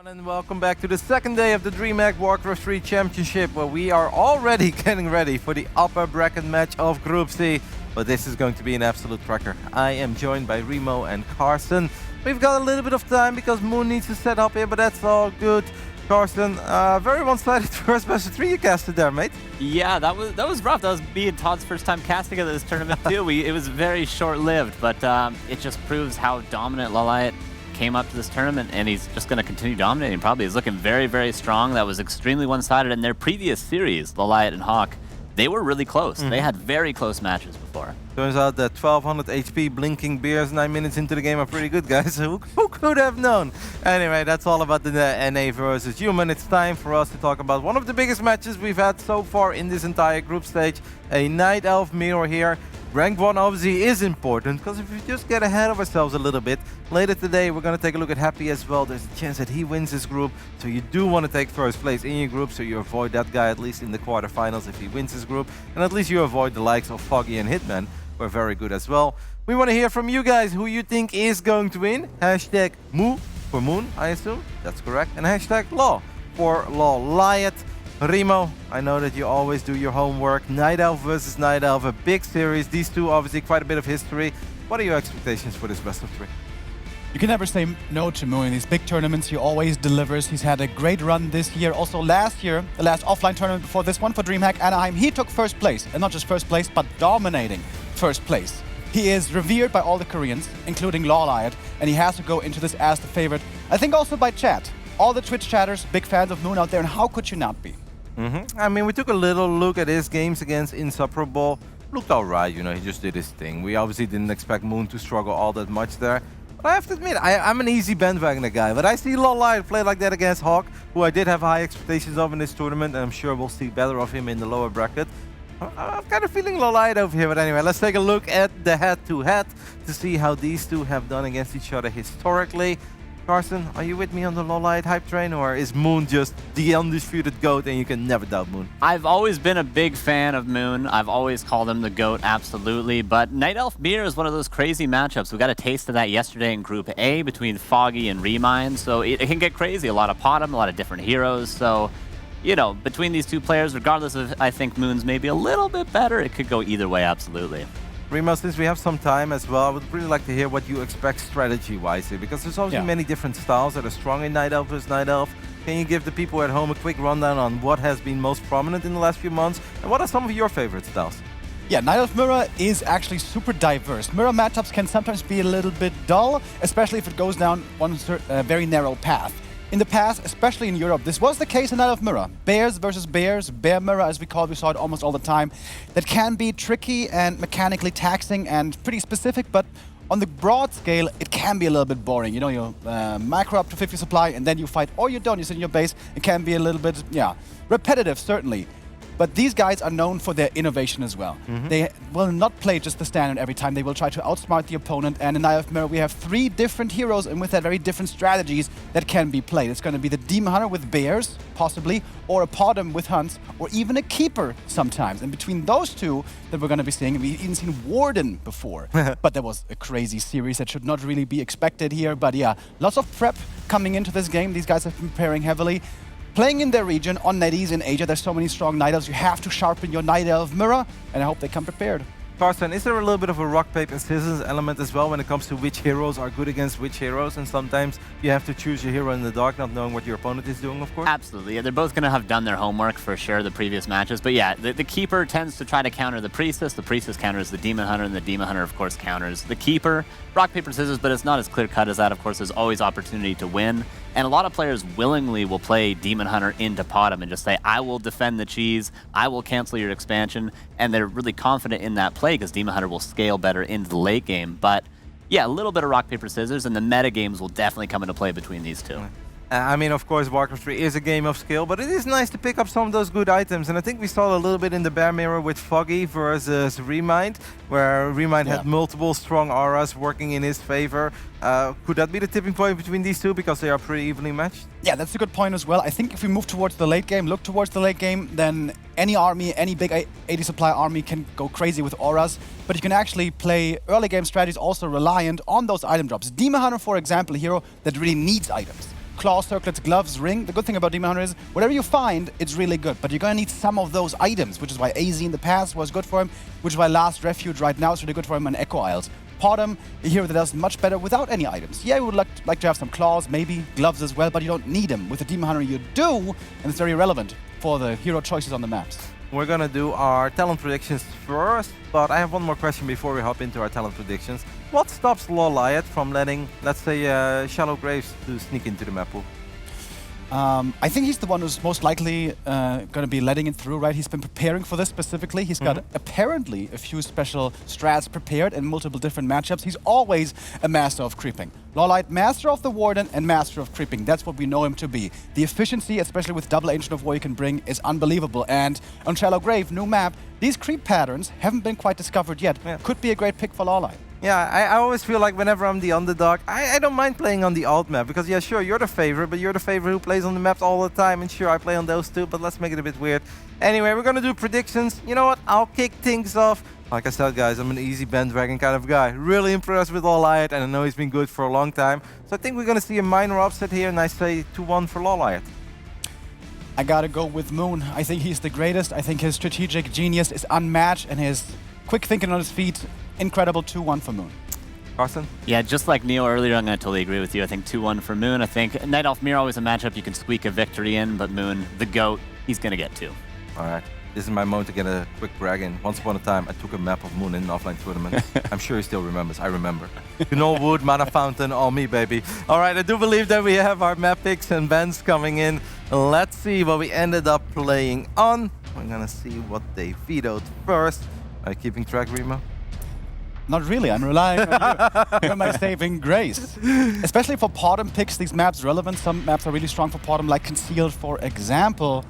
And welcome back to the second day of the DreamHack Warcraft 3 Championship, where we are already getting ready for the upper bracket match of Group C. But this is going to be an absolute cracker. I am joined by Remo and Carson. We've got a little bit of time because Moon needs to set up here, but that's all good. Carson, very one-sided first best of 3 you casted there, mate. Yeah, that was rough. That was me and Todd's first time casting at this tournament too. It was very short-lived, but it just proves how dominant LawLiet came up to this tournament, and he's just going to continue dominating. Probably he's looking very, very strong. That was extremely one-sided. In their previous series, LawLiet and Hawk, they were really close. They had very close matches before. Turns out that 1200 HP blinking beers 9 minutes into the game are pretty good, guys. Who could have known? Anyway, that's all about the NA versus human. It's time for us to talk about one of the biggest matches we've had so far in this entire group stage. A Night Elf mirror here. Rank 1 obviously is important, because if we just get ahead of ourselves a little bit, later today we're going to take a look at Happy as well. There's a chance that he wins this group, so you do want to take first place in your group, so you avoid that guy at least in the quarterfinals if he wins his group, and at least you avoid the likes of Foggy and Hitman, who are very good as well. We want to hear from you guys who you think is going to win. Hashtag Moo for Moon, I assume, that's correct, and hashtag Law for LawLiet. Remo, I know that you always do your homework. Night Elf versus Night Elf, a big series. These two obviously quite a bit of history. What are your expectations for this best of 3? You can never say no to Moon. In these big tournaments, he always delivers. He's had a great run this year. Also last year, the last offline tournament before this one for DreamHack Anaheim, he took first place. And not just first place, but dominating first place. He is revered by all the Koreans, including LawLiet, and he has to go into this as the favorite. I think also by chat. All the Twitch chatters, big fans of Moon out there, and how could you not be? I mean, we took a little look at his games against Insufferable. Looked alright, you know, he just did his thing. We obviously didn't expect Moon to struggle all that much there. But I have to admit, I'm an easy bandwagoner guy. But I see LawLiet play like that against Hawk, who I did have high expectations of in this tournament, and I'm sure we'll see better of him in the lower bracket. I'm kind of feeling LawLiet over here, but anyway, let's take a look at the head-to-head to see how these two have done against each other historically. Carson, are you with me on the LawLiet hype train, or is Moon just the undisputed GOAT and you can never doubt Moon? I've always been a big fan of Moon. I've always called him the GOAT, absolutely. But Night Elf Mirror is one of those crazy matchups. We got a taste of that yesterday in Group A between Foggy and Remind, so it can get crazy. A lot of Potom, a lot of different heroes. So, you know, between these two players, regardless of I think Moon's maybe a little bit better, it could go either way, absolutely. Remo, since we have some time as well, I would really like to hear what you expect strategy-wise here, because there's obviously many different styles that are strong in Night Elf versus Night Elf. Can you give the people at home a quick rundown on what has been most prominent in the last few months, and what are some of your favorite styles? Yeah, Night Elf Mirror is actually super diverse. Mirror matchups can sometimes be a little bit dull, especially if it goes down one very narrow path. In the past, especially in Europe, this was the case in Night Elf Mirror. Bears versus bears, bear mirror as we call it, we saw it almost all the time. That can be tricky and mechanically taxing and pretty specific, but on the broad scale, it can be a little bit boring. You know, you macro up to 50 supply and then you fight, or you don't, you sit in your base. It can be a little bit, repetitive, certainly. But these guys are known for their innovation as well. They will not play just the standard every time. They will try to outsmart the opponent. And in Night Elf Mirror, we have 3 different heroes, and with that, very different strategies that can be played. It's going to be the Demon Hunter with bears, possibly, or a Potom with hunts, or even a Keeper sometimes. And between those two that we're going to be seeing, we've even seen Warden before. But that was a crazy series that should not really be expected here. But yeah, lots of prep coming into this game. These guys have been preparing heavily. Playing in their region, on NetEase in Asia, there's so many strong Night Elves. You have to sharpen your Night Elf Mirror, and I hope they come prepared. Carson, is there a little bit of a rock, paper, scissors element as well when it comes to which heroes are good against which heroes? And sometimes you have to choose your hero in the dark, not knowing what your opponent is doing, of course? Absolutely. Yeah, they're both going to have done their homework for sure, the previous matches. But yeah, the Keeper tends to try to counter the Priestess counters the Demon Hunter, and the Demon Hunter, of course, counters the Keeper. Rock, paper, scissors, but it's not as clear-cut as that. Of course, there's always opportunity to win. And a lot of players willingly will play Demon Hunter into Potom and just say, I will defend the cheese, I will cancel your expansion. And they're really confident in that play because Demon Hunter will scale better into the late game. But yeah, a little bit of rock, paper, scissors, and the meta games will definitely come into play between these two. I mean, of course, Warcraft 3 is a game of skill, but it is nice to pick up some of those good items. And I think we saw a little bit in the Bear Mirror with Foggy versus Remind, where Remind had multiple strong auras working in his favor. Could that be the tipping point between these two, because they are pretty evenly matched? Yeah, that's a good point as well. I think if we move towards the late game, look towards the late game, then any army, any big 80 supply army can go crazy with auras. But you can actually play early game strategies also reliant on those item drops. Demon Hunter, for example, a hero that really needs items. claw, circlets, gloves, ring. The good thing about Demon Hunter is whatever you find, it's really good. But you're going to need some of those items, which is why AZ in the past was good for him, which is why Last Refuge right now is really good for him on Echo Isles. Potom, here that does much better without any items. Yeah, you would like to have some claws, maybe gloves as well, but you don't need them. With the Demon Hunter you do, and it's very irrelevant for the hero choices on the maps. We're gonna do our talent predictions first, but I have one more question before we hop into our talent predictions. What stops LawLiet from letting, let's say, Shallow Graves to sneak into the map pool? I think he's the one who's most likely going to be letting it through, right? He's been preparing for this specifically. He's got apparently a few special strats prepared in multiple different matchups. He's always a master of creeping. LawLiet, master of the Warden and master of creeping. That's what we know him to be. The efficiency, especially with double Ancient of War you can bring, is unbelievable. And on Shallow Grave, new map, these creep patterns haven't been quite discovered yet. Yeah. Could be a great pick for LawLiet. Yeah, I always feel like whenever I'm the underdog, I don't mind playing on the alt map. Because yeah, sure, you're the favorite, but you're the favorite who plays on the maps all the time. And sure, I play on those too, but let's make it a bit weird. Anyway, we're gonna do predictions. You know what? I'll kick things off. Like I said, guys, I'm an easy bandwagon kind of guy. Really impressed with LawLiet, and I know he's been good for a long time. So I think we're gonna see a minor upset here, and I say 2-1 for LawLiet. I gotta go with Moon. I think he's the greatest. I think his strategic genius is unmatched, and his quick thinking on his feet, incredible. 2-1 for Moon. Carson? Yeah, just like Neo earlier, I'm going to totally agree with you. I think 2-1 for Moon. I think Night Elf Mirror always a matchup you can squeak a victory in, but Moon, the GOAT, he's going to get 2. All right. This is my moment to get a quick brag in. Once upon a time, I took a map of Moon in an offline tournament. I'm sure he still remembers. I remember. Wood, Mana Fountain, all me, baby. All right, I do believe that we have our map picks and bans coming in. Let's see what we ended up playing on. We're going to see what they vetoed first. Are you keeping track, Remo? Not really, I'm relying on you. You're my saving grace. Especially for Potom picks, these maps relevant. Some maps are really strong for Potom, like Concealed, for example.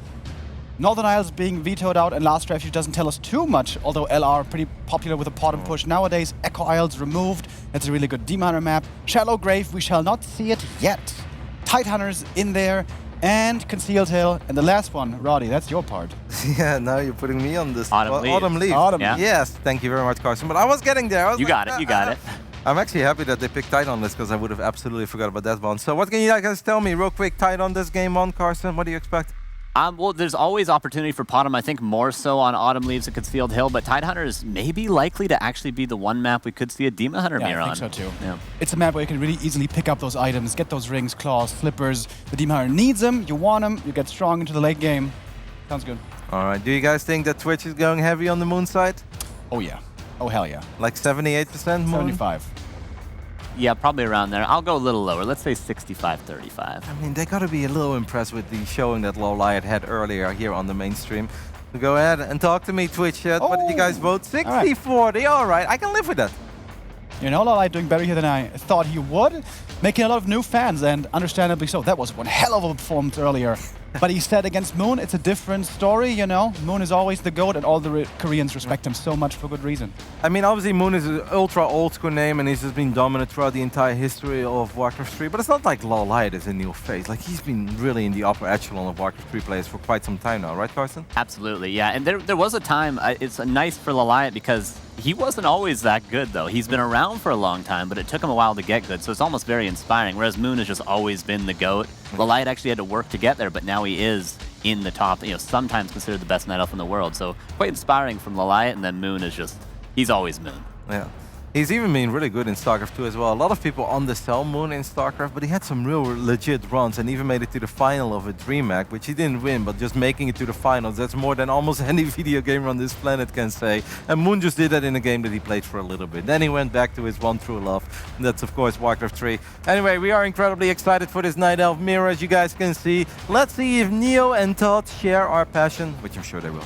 Northern Isles being vetoed out and Last Refuge doesn't tell us too much, although LR pretty popular with a Potom push nowadays. Echo Isles removed, that's a really good Demon Hunter map. Shallow Grave, we shall not see it yet. Tidehunters in there, and Concealed Hill. And the last one, Roddy, that's your part. Yeah, now you're putting me on this. Autumn Leaf. Autumn Yeah. Yes, thank you very much, Carson. But I was getting there. You got it. I'm actually happy that they picked Tide on this because I would have absolutely forgot about that one. So what can you guys tell me real quick, Tide on this game on, Carson? What do you expect? Well, there's always opportunity for Potom. I think more so on Autumn Leaves and Concealed Hill, but Tidehunter is maybe likely to actually be the one map we could see a Demon Hunter mirror on. I think so too. Yeah. It's a map where you can really easily pick up those items, get those rings, claws, slippers. The Demon Hunter needs them, you want them, you get strong into the late game. Sounds good. All right, do you guys think that Twitch is going heavy on the Moon side? Oh yeah. Oh hell yeah. Like 78% Moon? 75. Yeah, probably around there. I'll go a little lower. Let's say 65-35. I mean, they gotta be a little impressed with the showing that LawLiet had earlier here on the mainstream. So go ahead and talk to me, Twitch chat. What did you guys vote? 60-40, all right. I can live with that. You know, LawLiet doing better here than I thought he would. Making a lot of new fans, and understandably so. That was one hell of a performance earlier. But he said against Moon, it's a different story, you know. Moon is always the GOAT, and all the Koreans respect him so much for good reason. I mean, obviously Moon is an ultra old school name, and he's just been dominant throughout the entire history of Warcraft 3. But it's not like LawLiet is a new face. Like, he's been really in the upper echelon of Warcraft 3 players for quite some time now, right, Carson? Absolutely, yeah. And there was a time, it's nice for LawLiet because he wasn't always that good, though. He's been around for a long time, but it took him a while to get good, so it's almost very inspiring, whereas Moon has just always been the GOAT. LawLiet actually had to work to get there, but now he is in the top, you know, sometimes considered the best Night Elf in the world, so quite inspiring from LawLiet, and then Moon is just, he's always Moon. Yeah. He's even been really good in StarCraft 2 as well. A lot of people undersell Moon in StarCraft, but he had some real legit runs and even made it to the final of a DreamHack, which he didn't win, but just making it to the finals, that's more than almost any video game on this planet can say. And Moon just did that in a game that he played for a little bit. Then he went back to his one true love, and that's of course Warcraft 3. Anyway, we are incredibly excited for this Night Elf mirror, as you guys can see. Let's see if Neo and Todd share our passion, which I'm sure they will.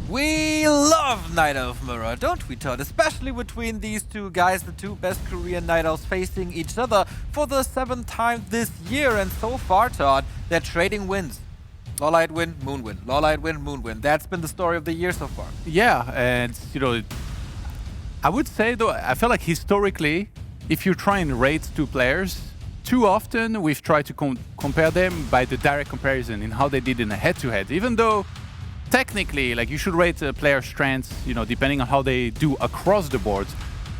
We love Night Elf Mirror, don't we, Todd? Especially between these two guys, the two best Korean Night Elves facing each other for the 7th time this year. And so far, Todd, they're trading wins. LawLiet win, Moon win. LawLiet win, Moon win. That's been the story of the year so far. Yeah, and you know, I would say though, I feel like historically, if you try and rate two players, too often we've tried to compare them by the direct comparison in how they did in a head-to-head, even though technically, like, you should rate a player's strengths, you know, depending on how they do across the board.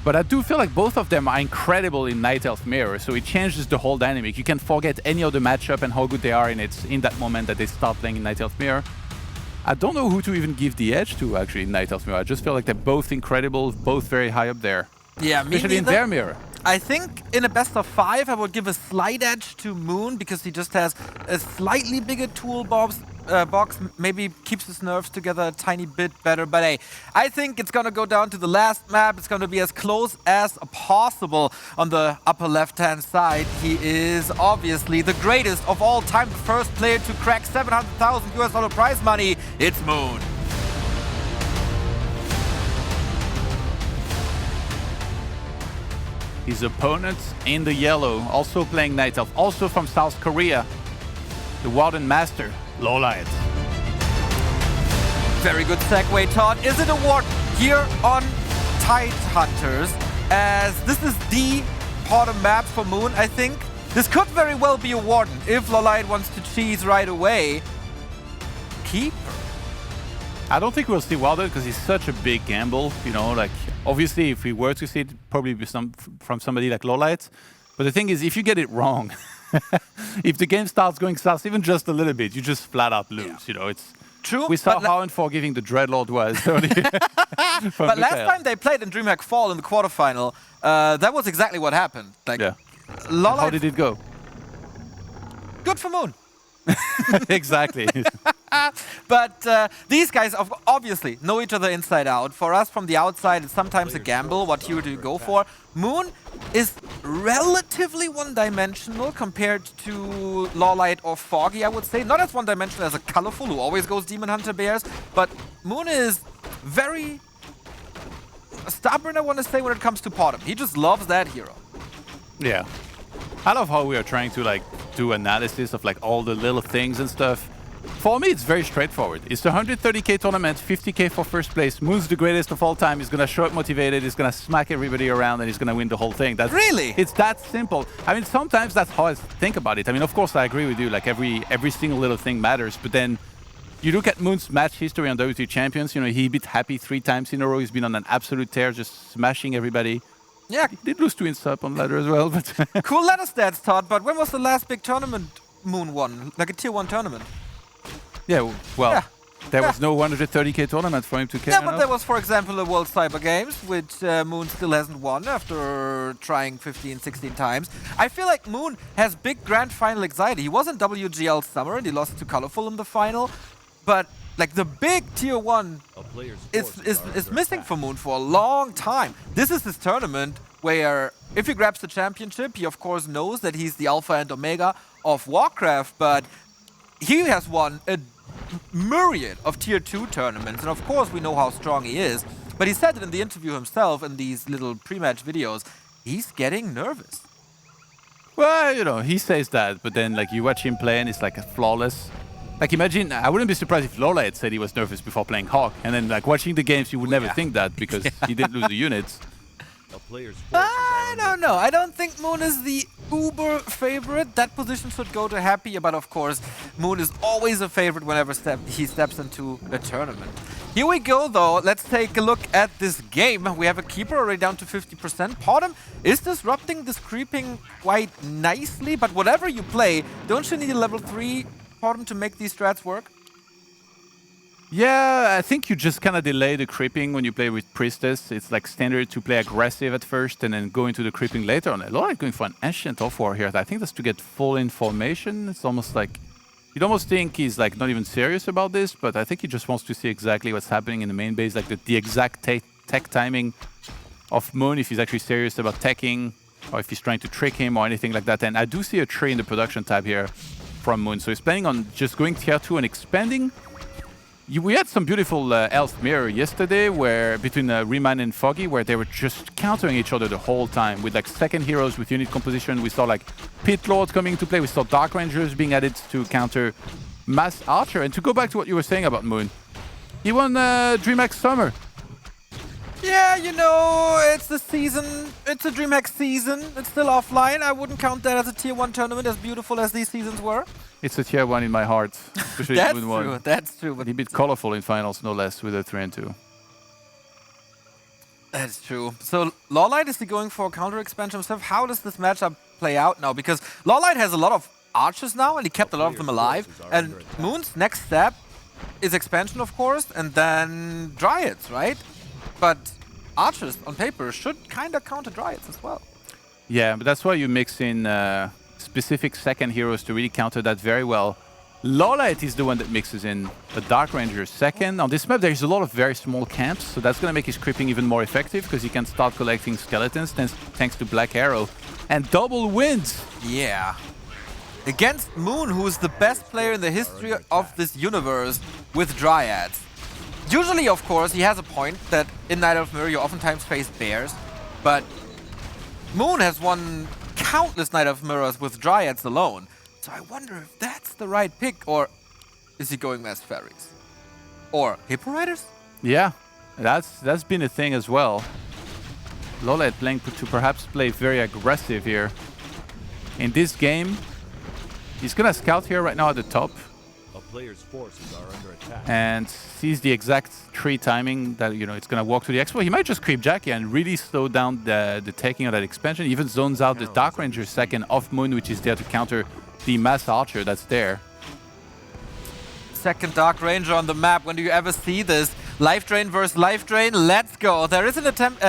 But I do feel like both of them are incredible in Night Elf Mirror, so it changes the whole dynamic. You can forget any other matchup and how good they are in that moment that they start playing in Night Elf Mirror. I don't know who to even give the edge to, actually, in Night Elf Mirror. I just feel like they're both incredible, both very high up there. Yeah, me especially in neither. their mirror. I think in a best of 5, I would give a slight edge to Moon because he just has a slightly bigger toolbox, maybe keeps his nerves together a tiny bit better. But hey, I think it's gonna go down to the last map. It's gonna be as close as possible. On the upper left-hand side, he is obviously the greatest of all time, the first player to crack 700,000 US$ prize money. It's Moon. His opponents in the yellow, also playing Night Elf, also from South Korea, the Warden Master, LawLiet. Very good segue, Todd. Is it a Warden here on Tide Hunters? As this is the bottom map for Moon, I think. This could very well be a Warden if LawLiet wants to cheese right away. Keeper. I don't think we'll see Warden because he's such a big gamble, you know, like obviously if we were to see it, probably be from somebody like LawLiet. But the thing is, if you get it wrong, if the game starts going south even just a little bit, you just flat out lose, you know, it's true. We saw how unforgiving the Dreadlord was earlier. But last time they played in DreamHack Fall in the quarterfinal, that was exactly what happened. Like, yeah. LawLiet, How did it go? good for Moon. Exactly. But these guys obviously know each other inside out. For us from the outside, it's sometimes a gamble what hero do you go for. Moon is relatively one-dimensional compared to LawLiet or Foggy, I would say. Not as one-dimensional as a Colorful, who always goes Demon Hunter Bears, but Moon is very stubborn, I want to say, when it comes to Potom. He just loves that hero. Yeah. I love how we are trying to like do analysis of like all the little things and stuff. For me, it's very straightforward. It's a 130k tournament, 50k for first place. Moon's the greatest of all time. He's gonna show up motivated. He's gonna smack everybody around, and he's gonna win the whole thing. That's, really? It's that simple. I mean, sometimes that's how I think about it. I mean, of course, I agree with you. Like every single little thing matters. But then you look at Moon's match history on WT Champions. You know, he beat Happy 3 times in a row. He's been on an absolute tear, just smashing everybody. Yeah. He did lose to Insub on ladder as well, but Cool ladder stats, Todd, but when was the last big tournament Moon won? Like a tier 1 tournament? yeah, well, Yeah. there was no 130k tournament for him to carry. Yeah, but there was, for example, the World Cyber Games, which Moon still hasn't won after trying 15, 16 times. I feel like Moon has big grand final anxiety. He was in WGL Summer and he lost to Colorful in the final, but like the big tier 1 is missing for Moon for a long time. This is his tournament where if he grabs the championship, he of course knows that he's the alpha and omega of Warcraft, but he has won a myriad of tier 2 tournaments, and of course we know how strong he is. But he said it in the interview himself in these little pre-match videos, he's getting nervous. Well, you know, he says that, but then like you watch him play and it's like flawless. Like imagine, I wouldn't be surprised if LawLiet said he was nervous before playing Hawk, and then like watching the games you would never think that because he didn't lose the units. I don't know. I don't think Moon is the uber favorite. That position should go to Happy, but of course, Moon is always a favorite whenever he steps into a tournament. Here we go, though. Let's take a look at this game. We have a Keeper already down to 50%. Potom is disrupting this creeping quite nicely, but whatever you play, don't you need a level 3 Potom to make these strats work? Yeah, I think you just kind of delay the creeping when you play with Priestess. It's like standard to play aggressive at first and then go into the creeping later on. LawLiet going for an Ancient off-war here. I think that's to get full information. It's almost like, you'd almost think he's like not even serious about this, but I think he just wants to see exactly what's happening in the main base, like the exact tech timing of Moon, if he's actually serious about teching, or if he's trying to trick him or anything like that. And I do see a tree in the production tab here from Moon. So he's planning on just going tier 2 and expanding. We had some beautiful Elf Mirror yesterday where between Riemann and Foggy where they were just countering each other the whole time with like second heroes with unit composition. We saw like Pit Lord coming into play. We saw Dark Rangers being added to counter Mass Archer. And to go back to what you were saying about Moon, he won DreamHack Summer. Yeah, you know, it's the season. It's a DreamHack season. It's still offline. I wouldn't count that as a tier 1 tournament, as beautiful as these seasons were. It's a tier 1 in my heart. Especially That's Moon true. 1. That's true. But He beat Colorful in finals, no less, with a 3-2. That's true. So LawLiet, is he going for a counter expansion himself? How does this matchup play out now? Because LawLiet has a lot of archers now, and he kept a lot of them alive. And Moon's next step is expansion, of course, and then Dryads, right? But archers, on paper, should kind of counter Dryads as well. Yeah, but that's why you mix in specific second heroes to really counter that very well. LawLiet is the one that mixes in a Dark Ranger second. On this map, there's a lot of very small camps, so that's going to make his creeping even more effective because he can start collecting skeletons thanks to Black Arrow. And double wins! Yeah. Against Moon, who is the best player in the history of this universe with Dryads. Usually, of course, he has a point that in Night of Mirror you oftentimes face bears, but Moon has won countless Night of Mirrors with Dryads alone. So I wonder if that's the right pick, or is he going Mass Fairies? Or Hippo Riders? Yeah, that's been a thing as well. LawLiet playing to perhaps play very aggressive here. In this game, he's gonna scout here right now at the top. A player's forces are under attack. And sees the exact tree timing that, you know, it's gonna walk to the expo. He might just creep Jackie and really slow down the taking of that expansion. He even zones out the Dark Ranger second off Moon, which is there to counter the mass archer that's there. Second Dark Ranger on the map. When do you ever see this? Life Drain versus Life Drain. Let's go. There is an attempt,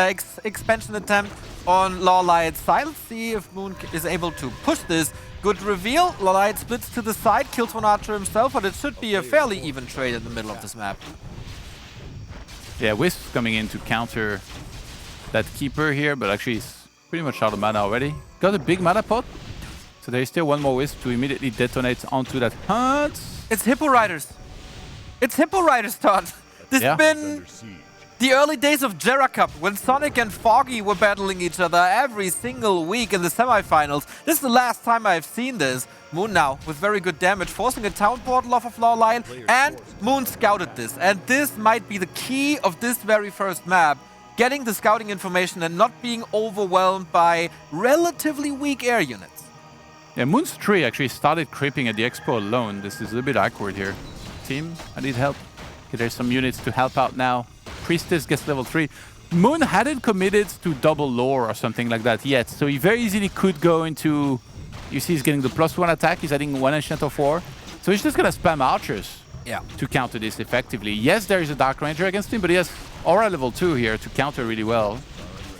expansion attempt on LawLiet's side. Let's see if Moon is able to push this. Good reveal. LawLiet splits to the side, kills one archer himself, but it should be a fairly even trade in the middle of this map. Yeah, Wisp coming in to counter that Keeper here, but actually he's pretty much out of mana already. Got a big mana pot. So there is still one more Wisp to immediately detonate onto that hunt. It's Hippo Riders. It's Hippo Riders, Todd. This has been the early days of Jera Cup, when Sonic and Foggy were battling each other every single week in the semifinals. This is the last time I've seen this. Moon now with very good damage, forcing a town portal off of LawLiet, and Moon scouted this. And this might be the key of this very first map. Getting the scouting information and not being overwhelmed by relatively weak air units. Yeah, Moon's tree actually started creeping at the expo alone. This is a bit awkward here. Team, I need help. Okay, there's some units to help out now. Priestess gets level 3. Moon hadn't committed to double lore or something like that yet, so he very easily could go into... You see he's getting the +1 attack, he's adding 1 Enchant of 4. So he's just gonna spam archers to counter this effectively. Yes, there is a Dark Ranger against him, but he has Aura level 2 here to counter really well.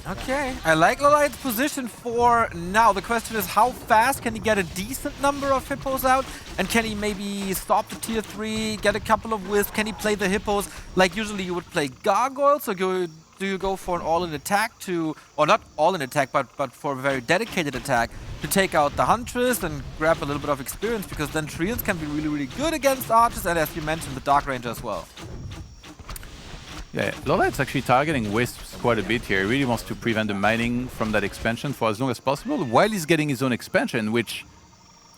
Okay, I like LawLiet's position for now. The question is, how fast can he get a decent number of hippos out? And can he maybe stop the tier 3, get a couple of wisps? Can he play the hippos like usually you would play gargoyles? Or do you go for an all-in attack to, or not all-in attack, but for a very dedicated attack to take out the Huntress and grab a little bit of experience? Because then Treants can be really, really good against archers, and as you mentioned, the Dark Ranger as well. Yeah, LawLiet's actually targeting Wisps quite a bit here. He really wants to prevent the mining from that expansion for as long as possible, while he's getting his own expansion, which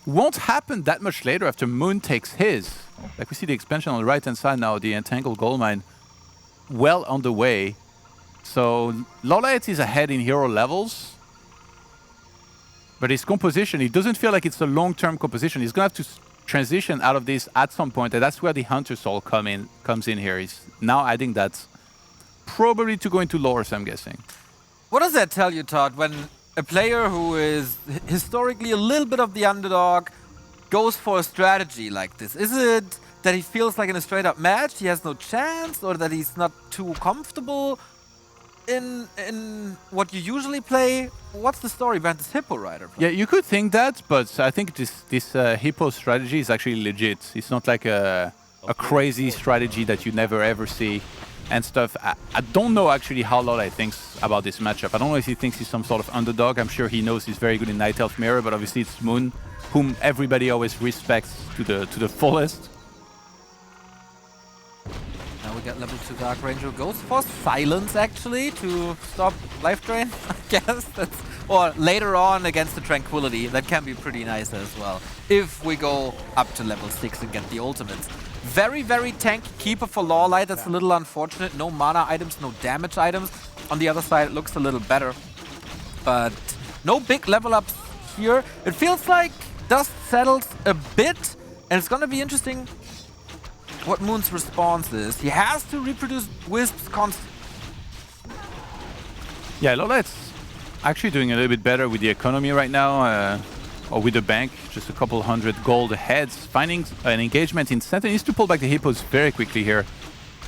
won't happen that much later after Moon takes his. Like we see the expansion on the right-hand side now, the Entangled Gold Mine, well on the way. So LawLiet is ahead in hero levels, but his composition, it doesn't feel like it's a long-term composition. He's going to have to transition out of this at some point, and that's where the Hunter Soul comes in here. He's now adding that probably to go into lores, I'm guessing. What does that tell you, Todd, when a player who is historically a little bit of the underdog goes for a strategy like this? Is it that he feels like in a straight-up match he has no chance, or that he's not too comfortable in what you usually play? What's the story behind this Hippo Rider play? Yeah, you could think that, but I think this Hippo strategy is actually legit. It's not like a crazy strategy that you never ever see and stuff. I don't know actually how LawLiet thinks about this matchup. I don't know if he thinks he's some sort of underdog. I'm sure he knows he's very good in Night Elf Mirror, but obviously it's Moon, whom everybody always respects to the fullest. Now we got level 2 Dark Ranger. Goes for silence actually to stop life drain, I guess. Or later on against the Tranquility. That can be pretty nice as well. If we go up to level 6 and get the ultimates. Very, very tanky keeper for LawLiet. That's a little unfortunate. No mana items, no damage items. On the other side, it looks a little better. But no big level ups here. It feels like dust settles a bit. And it's going to be interesting what Moon's response is. He has to reproduce Wisps constantly. Yeah, LawLiet's actually doing a little bit better with the economy right now, or with the bank, just a couple hundred gold ahead, finding an engagement in center. He needs to pull back the hippos very quickly here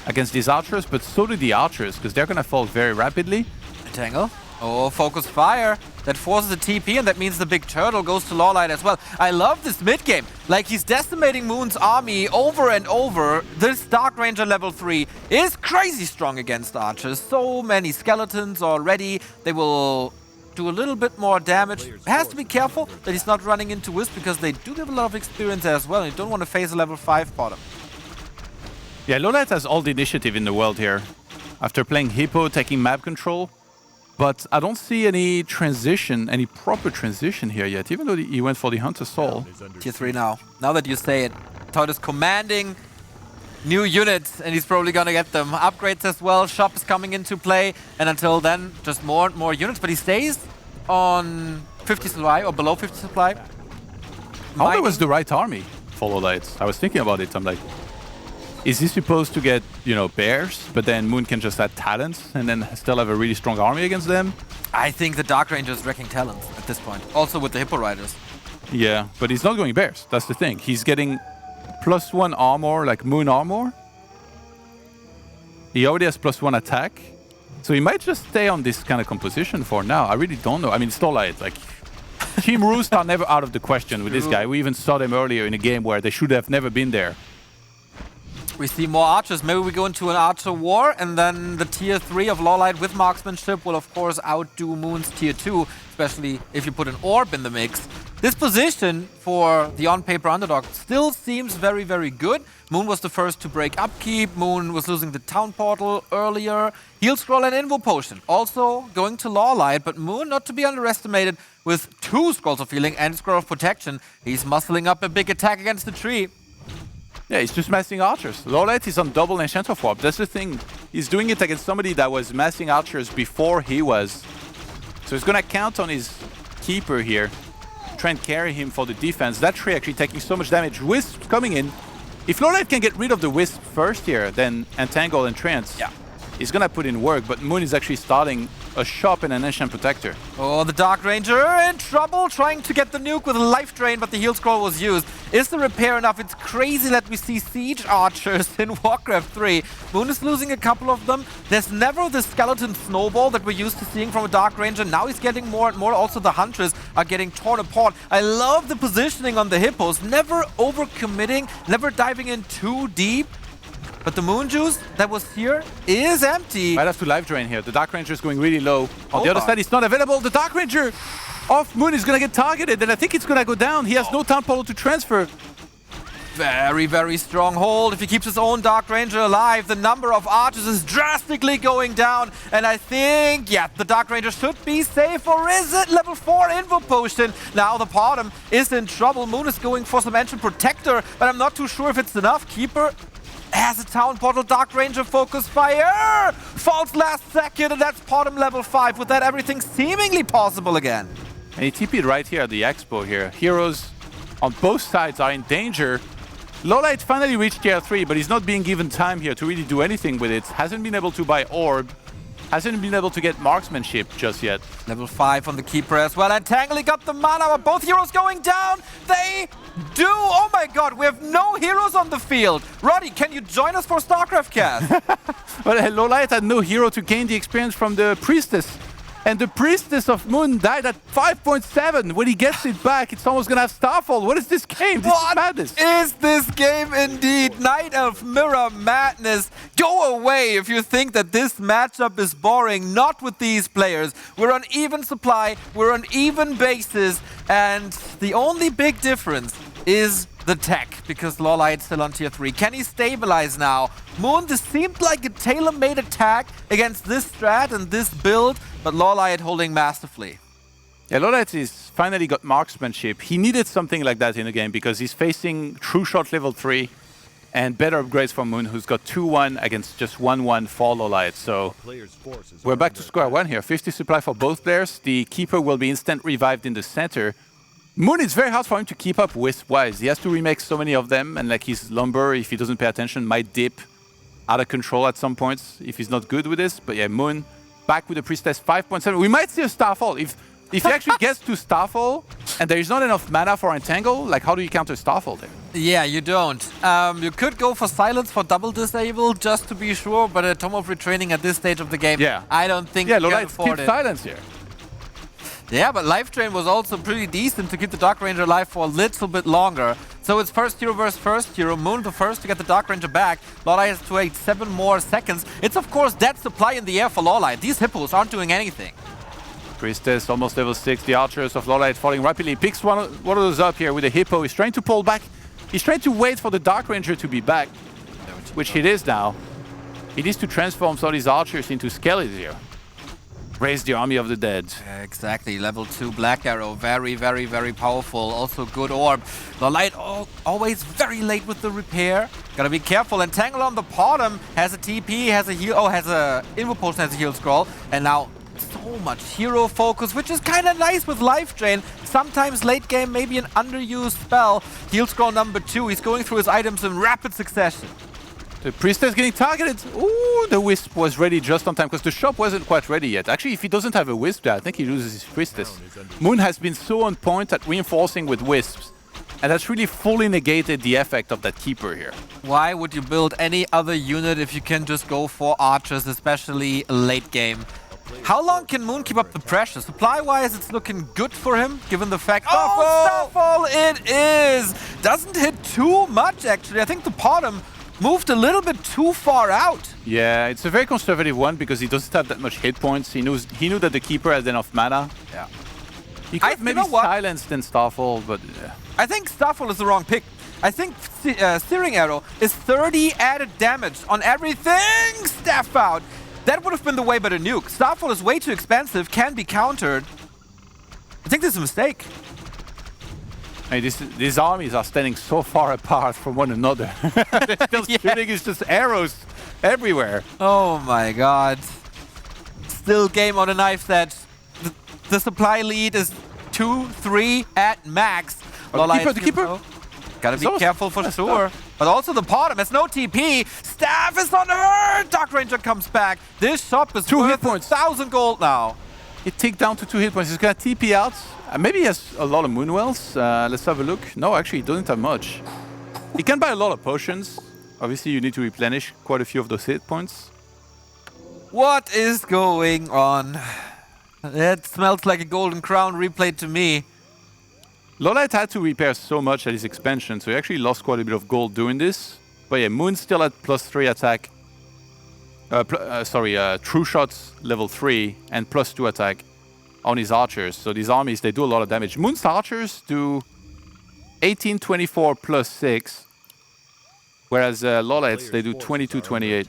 against these archers, but so do the archers, because they're going to fall very rapidly. Tangle. Oh, focus fire. That forces a TP, and that means the big turtle goes to LawLiet as well. I love this mid-game. Like, he's decimating Moon's army over and over. This Dark Ranger level 3 is crazy strong against archers. So many skeletons already. They will do a little bit more damage. Has to be careful that he's not running into Wisp, because they do have a lot of experience as well, and you don't want to face a level 5 bottom. Yeah, LawLiet has all the initiative in the world here. After playing Hippo, taking map control. But I don't see any transition, any proper transition here yet, even though he went for the Hunter Soul. Tier 3 now. Now that you say it. Todd is commanding new units, and he's probably gonna get them. Upgrades as well, shop is coming into play, and until then, just more and more units. But he stays on 50 supply, or below 50 supply. How that was the right army for LawLiet? I was thinking about it, I'm like, is he supposed to get, you know, bears, but then Moon can just add talents and then still have a really strong army against them? I think the Dark Ranger is wrecking talents at this point. Also with the Hippo Riders. Yeah, but he's not going bears. That's the thing. He's getting +1 armor, like Moon armor. He already has +1 attack. So he might just stay on this kind of composition for now. I really don't know. I mean, it's LawLiet. Like, Team Roost are never out of the question with this guy. We even saw them earlier in a game where they should have never been there. We see more archers. Maybe we go into an archer war, and then the tier 3 of LawLiet with marksmanship will of course outdo Moon's tier 2, especially if you put an orb in the mix. This position for the on-paper underdog still seems very, very good. Moon was the first to break upkeep. Moon was losing the town portal earlier. Heal scroll and invo potion also going to LawLiet, but Moon not to be underestimated with 2 scrolls of healing and scroll of protection. He's muscling up a big attack against the tree. Yeah, he's just massing archers. LawLiet is on double Enchanter Warp. That's the thing. He's doing it against somebody that was massing archers before he was. So he's gonna count on his keeper here. Try and carry him for the defense. That tree actually taking so much damage. Wisp coming in. If LawLiet can get rid of the Wisp first here, then Entangle and Trance, yeah, he's gonna put in work, but Moon is actually starting a shop and an Enchant Protector. Oh, the Dark Ranger in trouble, trying to get the nuke with a life drain, but the heal scroll was used. Is the repair enough? It's crazy that we see siege archers in Warcraft 3. Moon is losing a couple of them. There's never the skeleton snowball that we're used to seeing from a Dark Ranger. Now he's getting more and more. Also, the Huntress are getting torn apart. I love the positioning on the Hippos. Never overcommitting, never diving in too deep. But the Moon Juice that was here is empty. Might have to life drain here. The Dark Ranger is going really low. On the other side, it's not available. The Dark Ranger off Moon is going to get targeted, and I think it's going to go down. He has no town portal to transfer. Very, very strong hold. If he keeps his own Dark Ranger alive, the number of archers is drastically going down. And I think, yeah, the Dark Ranger should be safe. Or is it? Level 4 Invo Potion. Now the bottom is in trouble. Moon is going for some Ancient Protector, but I'm not too sure if it's enough. Keeper has a town portal. Dark Ranger focus fire falls last second, and that's bottom level 5. With that, everything seemingly possible again. And he TP'd right here at the expo here. Heroes on both sides are in danger. LawLiet finally reached tier 3, but he's not being given time here to really do anything with it. Hasn't been able to buy orb. Hasn't been able to get marksmanship just yet. Level 5 on the Keeper as well. And Tangley got the mana, but both heroes going down. They do. Oh my god, we have no heroes on the field. Roddy, can you join us for StarCraft cast? Well, LawLiet had no hero to gain the experience from the Priestess. And the Priestess of Moon died at 5.7. When he gets it back, it's almost gonna have Starfall. What is this game? This is madness. Is this game indeed? Night of Mirror Madness. Go away if you think that this matchup is boring. Not with these players. We're on even supply, we're on even bases, and the only big difference is the tech, because LawLiet's still on tier 3. Can he stabilize now? Moon, this seemed like a tailor-made attack against this strat and this build, but LawLiet holding masterfully. Yeah, LawLiet is finally got marksmanship. He needed something like that in the game because he's facing True Shot level 3 and better upgrades from Moon, who's got 2-1 against just 1-1 for LawLiet. So we're back to square one here. 50 supply for both players. The Keeper will be instant revived in the center. Moon, it's very hard for him to keep up Wisp-wise. He has to remake so many of them, and like his lumber, if he doesn't pay attention, might dip out of control at some points if he's not good with this. But yeah, Moon back with the Priestess 5.7. We might see a Starfall. If he actually gets to Starfall and there is not enough mana for Entangle, like how do you counter Starfall there? Yeah, you don't. You could go for Silence for double disable just to be sure, but a Tome of Retraining at this stage of the game, Yeah. I don't think Yeah, you can LawLiet afford keeps it. Silence here. Yeah, but Life Drain was also pretty decent to keep the Dark Ranger alive for a little bit longer. So it's first hero versus first hero. Moon the first to get the Dark Ranger back. LawLiet has to wait 7 more seconds. It's of course dead supply in the air for LawLiet. These hippos aren't doing anything. Priestess almost level 6. The archers of LawLiet falling rapidly. He picks one of those up here with a hippo. He's trying to pull back. He's trying to wait for the Dark Ranger to be back, which it is now. He needs to transform some of these archers into skeletons here. Raise the army of the dead. Exactly, level 2 Black Arrow, very, very, very powerful. Also good orb. LawLiet always very late with the repair. Gotta be careful. Entangle on the bottom has a TP, has a heal, has a Invo Potion, has a heal scroll. And now so much hero focus, which is kind of nice with Life Drain. Sometimes late game, maybe an underused spell. Heal scroll number 2, he's going through his items in rapid succession. The Priestess getting targeted. Ooh, the Wisp was ready just on time because the shop wasn't quite ready yet. Actually, if he doesn't have a Wisp there, I think he loses his Priestess. Moon has been so on point at reinforcing with Wisps, and that's really fully negated the effect of that Keeper here. Why would you build any other unit if you can just go for archers, especially late game? How long can Moon keep up the pressure? Supply-wise, it's looking good for him, given the fact... Oh, Starfall it is! Doesn't hit too much, actually. I think the bottom moved a little bit too far out. Yeah, it's a very conservative one because he doesn't have that much hit points. He knew that the Keeper had enough mana. Yeah. He could have maybe silenced in Starfall, but... I think Starfall is the wrong pick. I think Searing Arrow is 30 added damage on everything. Staff out. That would have been the way better nuke. Starfall is way too expensive, can be countered. I think this is a mistake. Hey, these armies are standing so far apart from one another. Still shooting is just arrows everywhere. Oh my god. Still game on a knife that the supply lead is 2-3 at max. The keeper. Gotta be careful for sure. But also the bottom has no TP. Staff is on her. Dark Ranger comes back. This shop is 2 hit worth points. 1,000 gold now. It ticked down to 2 hit points. He's gonna TP out. Maybe he has a lot of Moonwells. Let's have a look. No, actually, he doesn't have much. He can buy a lot of potions. Obviously, you need to replenish quite a few of those hit points. What is going on? It smells like a golden crown replayed to me. LawLiet had to repair so much at his expansion, so he actually lost quite a bit of gold doing this. But yeah, Moon's still at +3 attack. True Shots level 3 and +2 attack on his archers. So these armies, they do a lot of damage. Moon's archers do 18, 24 +6, whereas LawLiet's, they do 22, 28.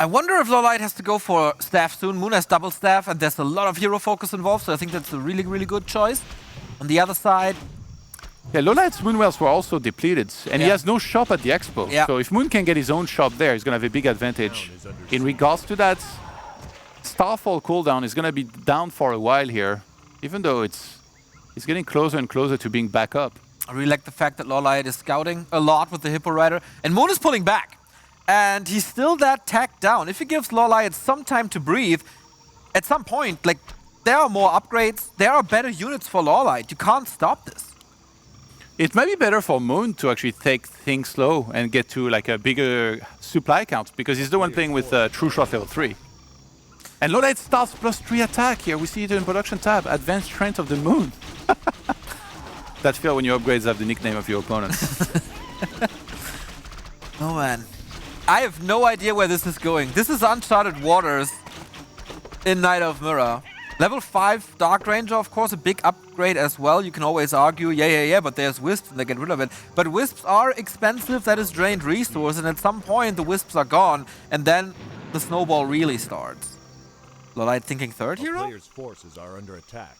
I wonder if LawLiet has to go for staff soon. Moon has double staff, and there's a lot of hero focus involved, so I think that's a really, really good choice. On the other side... Yeah, LawLiet's Moonwells were also depleted, and he has no shop at the expo. Yeah. So if Moon can get his own shop there, he's going to have a big advantage. In regards to that, Starfall cooldown is going to be down for a while here, even though it's getting closer and closer to being back up. I really like the fact that LawLiet is scouting a lot with the Hippo Rider, and Moon is pulling back. And he's still that tacked down. If he gives LawLiet some time to breathe, at some point, like, there are more upgrades, there are better units for LawLiet. You can't stop this. It might be better for Moon to actually take things slow and get to like a bigger supply count, because he's the one playing with True Shot level 3. And LawLiet starts +3 attack here. We see it in production tab, Advanced Strength of the Moon. That feel when your upgrades have the nickname of your opponent. Oh man. I have no idea where this is going. This is uncharted waters in Knight of Mirror. Level 5 Dark Ranger, of course, a big upgrade as well. You can always argue, yeah, but there's Wisps and they get rid of it. But Wisps are expensive, that is drained resource, and at some point the Wisps are gone, and then the snowball really starts. LawLiet thinking third hero? Player's forces are under attack.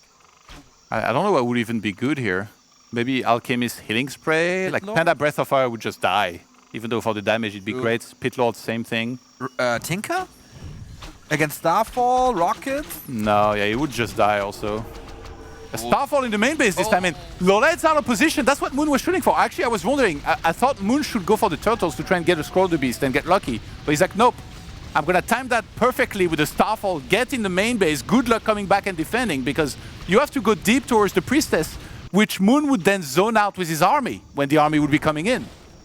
I don't know what would even be good here. Maybe Alchemist Healing Spray? Pit Like Lord? Panda Breath of Fire would just die. Even though for the damage it'd be great. Pit Lord, same thing. Tinker? Against Starfall, Rockets? No, yeah, he would just die also. A Starfall in the main base this time, and LawLiet's out of position. That's what Moon was shooting for. Actually, I was wondering, I thought Moon should go for the turtles to try and get a Scroll the Beast and get lucky. But he's like, nope. I'm going to time that perfectly with the Starfall, get in the main base, good luck coming back and defending, because you have to go deep towards the Priestess, which Moon would then zone out with his army when the army would be coming in.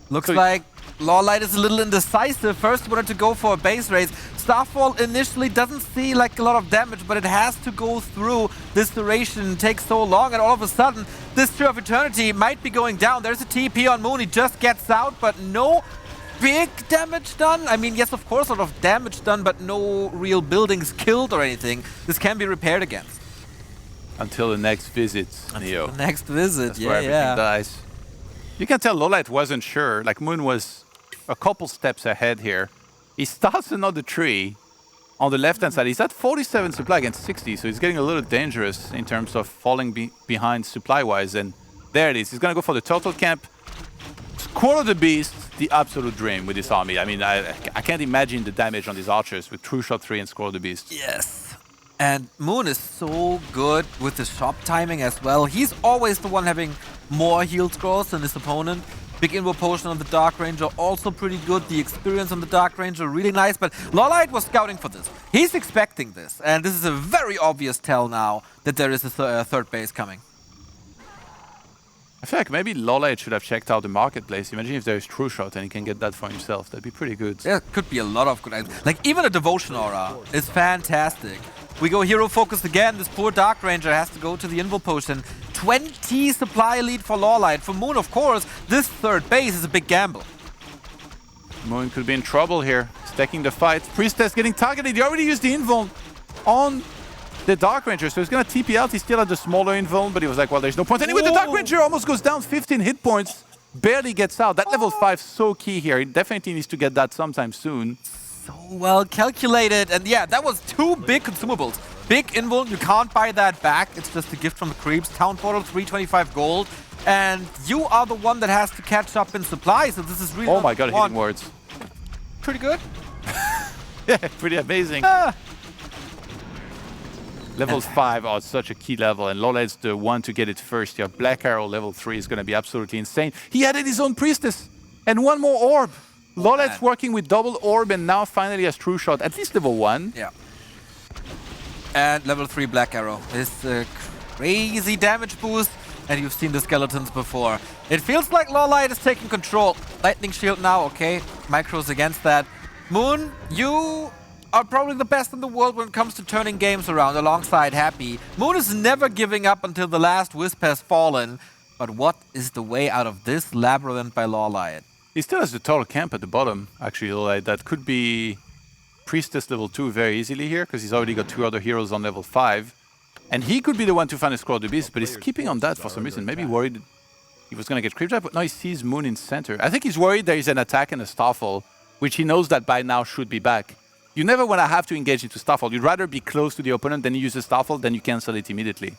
Looks like LawLiet is a little indecisive. First wanted to go for a base race. Starfall initially doesn't see like a lot of damage, but it has to go through this duration. It takes so long, and all of a sudden, this Tree of Eternity might be going down. There's a TP on Moon. He just gets out, but no big damage done. I mean, yes, of course, a lot of damage done, but no real buildings killed or anything. This can be repaired against. Until the next visit, Neo. The next visit, That's where everything dies. You can tell LawLiet wasn't sure. Like, Moon was a couple steps ahead here. He starts another tree on the left-hand side. He's at 47 supply against 60, so he's getting a little dangerous in terms of falling behind supply-wise. And there it is. He's going to go for the turtle camp. Squall the Beast, the absolute dream with this army. I mean, I can't imagine the damage on these archers with True Shot 3 and Squall the Beast. Yes. And Moon is so good with the shop timing as well. He's always the one having more heal scrolls than his opponent. Big Invo Potion on the Dark Ranger, also pretty good. The experience on the Dark Ranger, really nice. But LawLiet was scouting for this. He's expecting this. And this is a very obvious tell now that there is a third base coming. I feel like maybe LawLiet should have checked out the marketplace. Imagine if there's True Shot and he can get that for himself. That'd be pretty good. There could be a lot of good items. Like, even a Devotion Aura is fantastic. We go hero focused again. This poor Dark Ranger has to go to the Invo Potion. 20 supply lead for LawLiet. For Moon, of course, this third base is a big gamble. Moon could be in trouble here. Stacking the fight. Priestess getting targeted. He already used the invuln on the Dark Ranger, so he's going to TP out. He still had the smaller invuln, but he was like, well, there's no point. Anyway, the Dark Ranger almost goes down 15 hit points. Barely gets out. That level 5 is so key here. He definitely needs to get that sometime soon. So well calculated. And yeah, that was 2 big consumables. Big invuln, you can't buy that back. It's just a gift from the creeps. Town Portal, 325 gold. And you are the one that has to catch up in supply, so this is really Oh my god, hitting words. Pretty good. Yeah, pretty amazing. Level 5 are such a key level, and LawLiet's the one to get it first. Your Black Arrow level 3 is going to be absolutely insane. He added his own Priestess and one more orb. LawLiet's working with double orb and now finally has True Shot, at least level 1. Yeah. And level 3 Black Arrow is a crazy damage boost, and you've seen the skeletons before. It feels like LawLiet is taking control. Lightning Shield now, okay. Micros against that. Moon, you are probably the best in the world when it comes to turning games around alongside Happy. Moon is never giving up until the last Wisp has fallen. But what is the way out of this labyrinth by LawLiet? He still has the total camp at the bottom, actually. LawLiet. That could be Priestess level 2 very easily here, because he's already got 2 other heroes on level 5. And he could be the one to find a Scroll of the Beast, but he's keeping on that for some reason. Maybe worried he was going to get creeped up, but now he sees Moon in center. I think he's worried there is an attack and a Starfall, which he knows that by now should be back. You never want to have to engage into Starfall. You'd rather be close to the opponent, then you use a Starfall, then you cancel it immediately.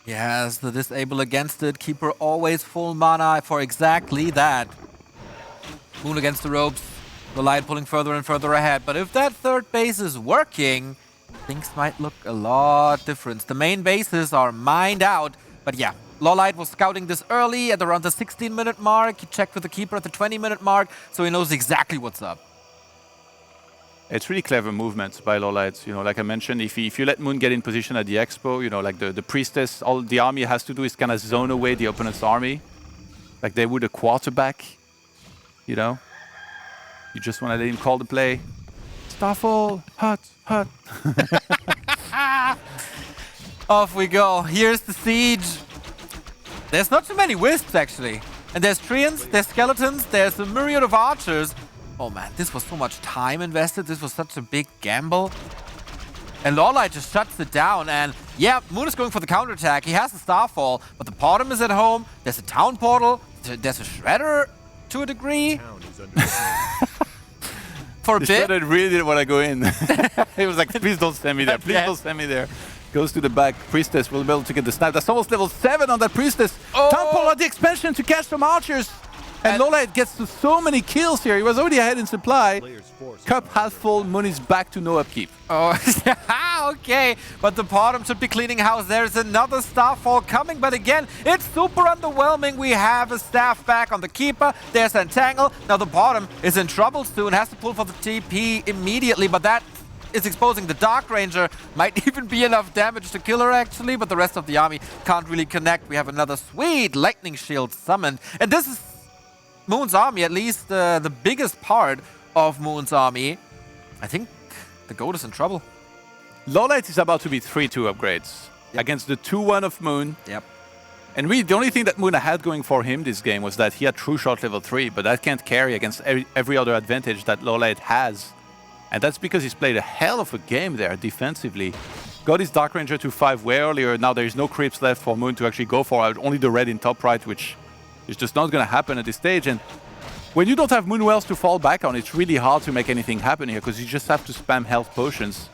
Yes, the disable against it. Keeper always full mana for exactly that. Moon against the ropes. LawLiet pulling further and further ahead. But if that third base is working, things might look a lot different. The main bases are mined out. But yeah, LawLiet was scouting this early at around the 16-minute mark. He checked with the Keeper at the 20-minute mark, so he knows exactly what's up. It's really clever movements by LawLiet. You know, like I mentioned, if you let Moon get in position at the Expo, you know, like the Priestess, all the army has to do is kind of zone away the opponent's army. Like they would a quarterback, you know? You just want to let him call the play. Starfall, hut. Off we go. Here's the siege. There's not too many Wisps, actually. And there's Treants, there's Skeletons, there's a myriad of archers. Oh man, this was so much time invested. This was such a big gamble. And LawLiet just shuts it down. And yeah, Moon is going for the counterattack. He has the Starfall, but the bottom is at home. There's a Town Portal. There's a Shredder to a degree. For a bit. Shredder really didn't want to go in. He was like, please don't send me there. Please don't send me there. Goes to the back. Priestess will be able to get the snipe. That's almost level 7 on that Priestess. Oh. Town Portal at the expansion to catch some archers. And LawLiet gets to so many kills here. He was already ahead in supply. Players force Cup half full, Moon is back to no upkeep. Oh, okay. But the bottom should be cleaning house. There's another Starfall coming, but again, it's super underwhelming. We have a staff back on the Keeper. There's Entangle. Now the bottom is in trouble soon. Has to pull for the TP immediately, but that is exposing the Dark Ranger. Might even be enough damage to kill her, actually, but the rest of the army can't really connect. We have another sweet Lightning Shield summoned. And this is Moon's army, at least the biggest part of Moon's army. I think the GOAT is in trouble. LawLiet is about to be 3-2 upgrades against the 2-1 of Moon. Yep. And really, the only thing that Moon had going for him this game was that he had True Shot level 3, but that can't carry against every other advantage that LawLiet has. And that's because he's played a hell of a game there defensively. Got his Dark Ranger to 5 way earlier. Now there's no creeps left for Moon to actually go for. Only the red in top right, which is just not going to happen at this stage. And when you don't have Moon Wells to fall back on, it's really hard to make anything happen here because you just have to spam health potions.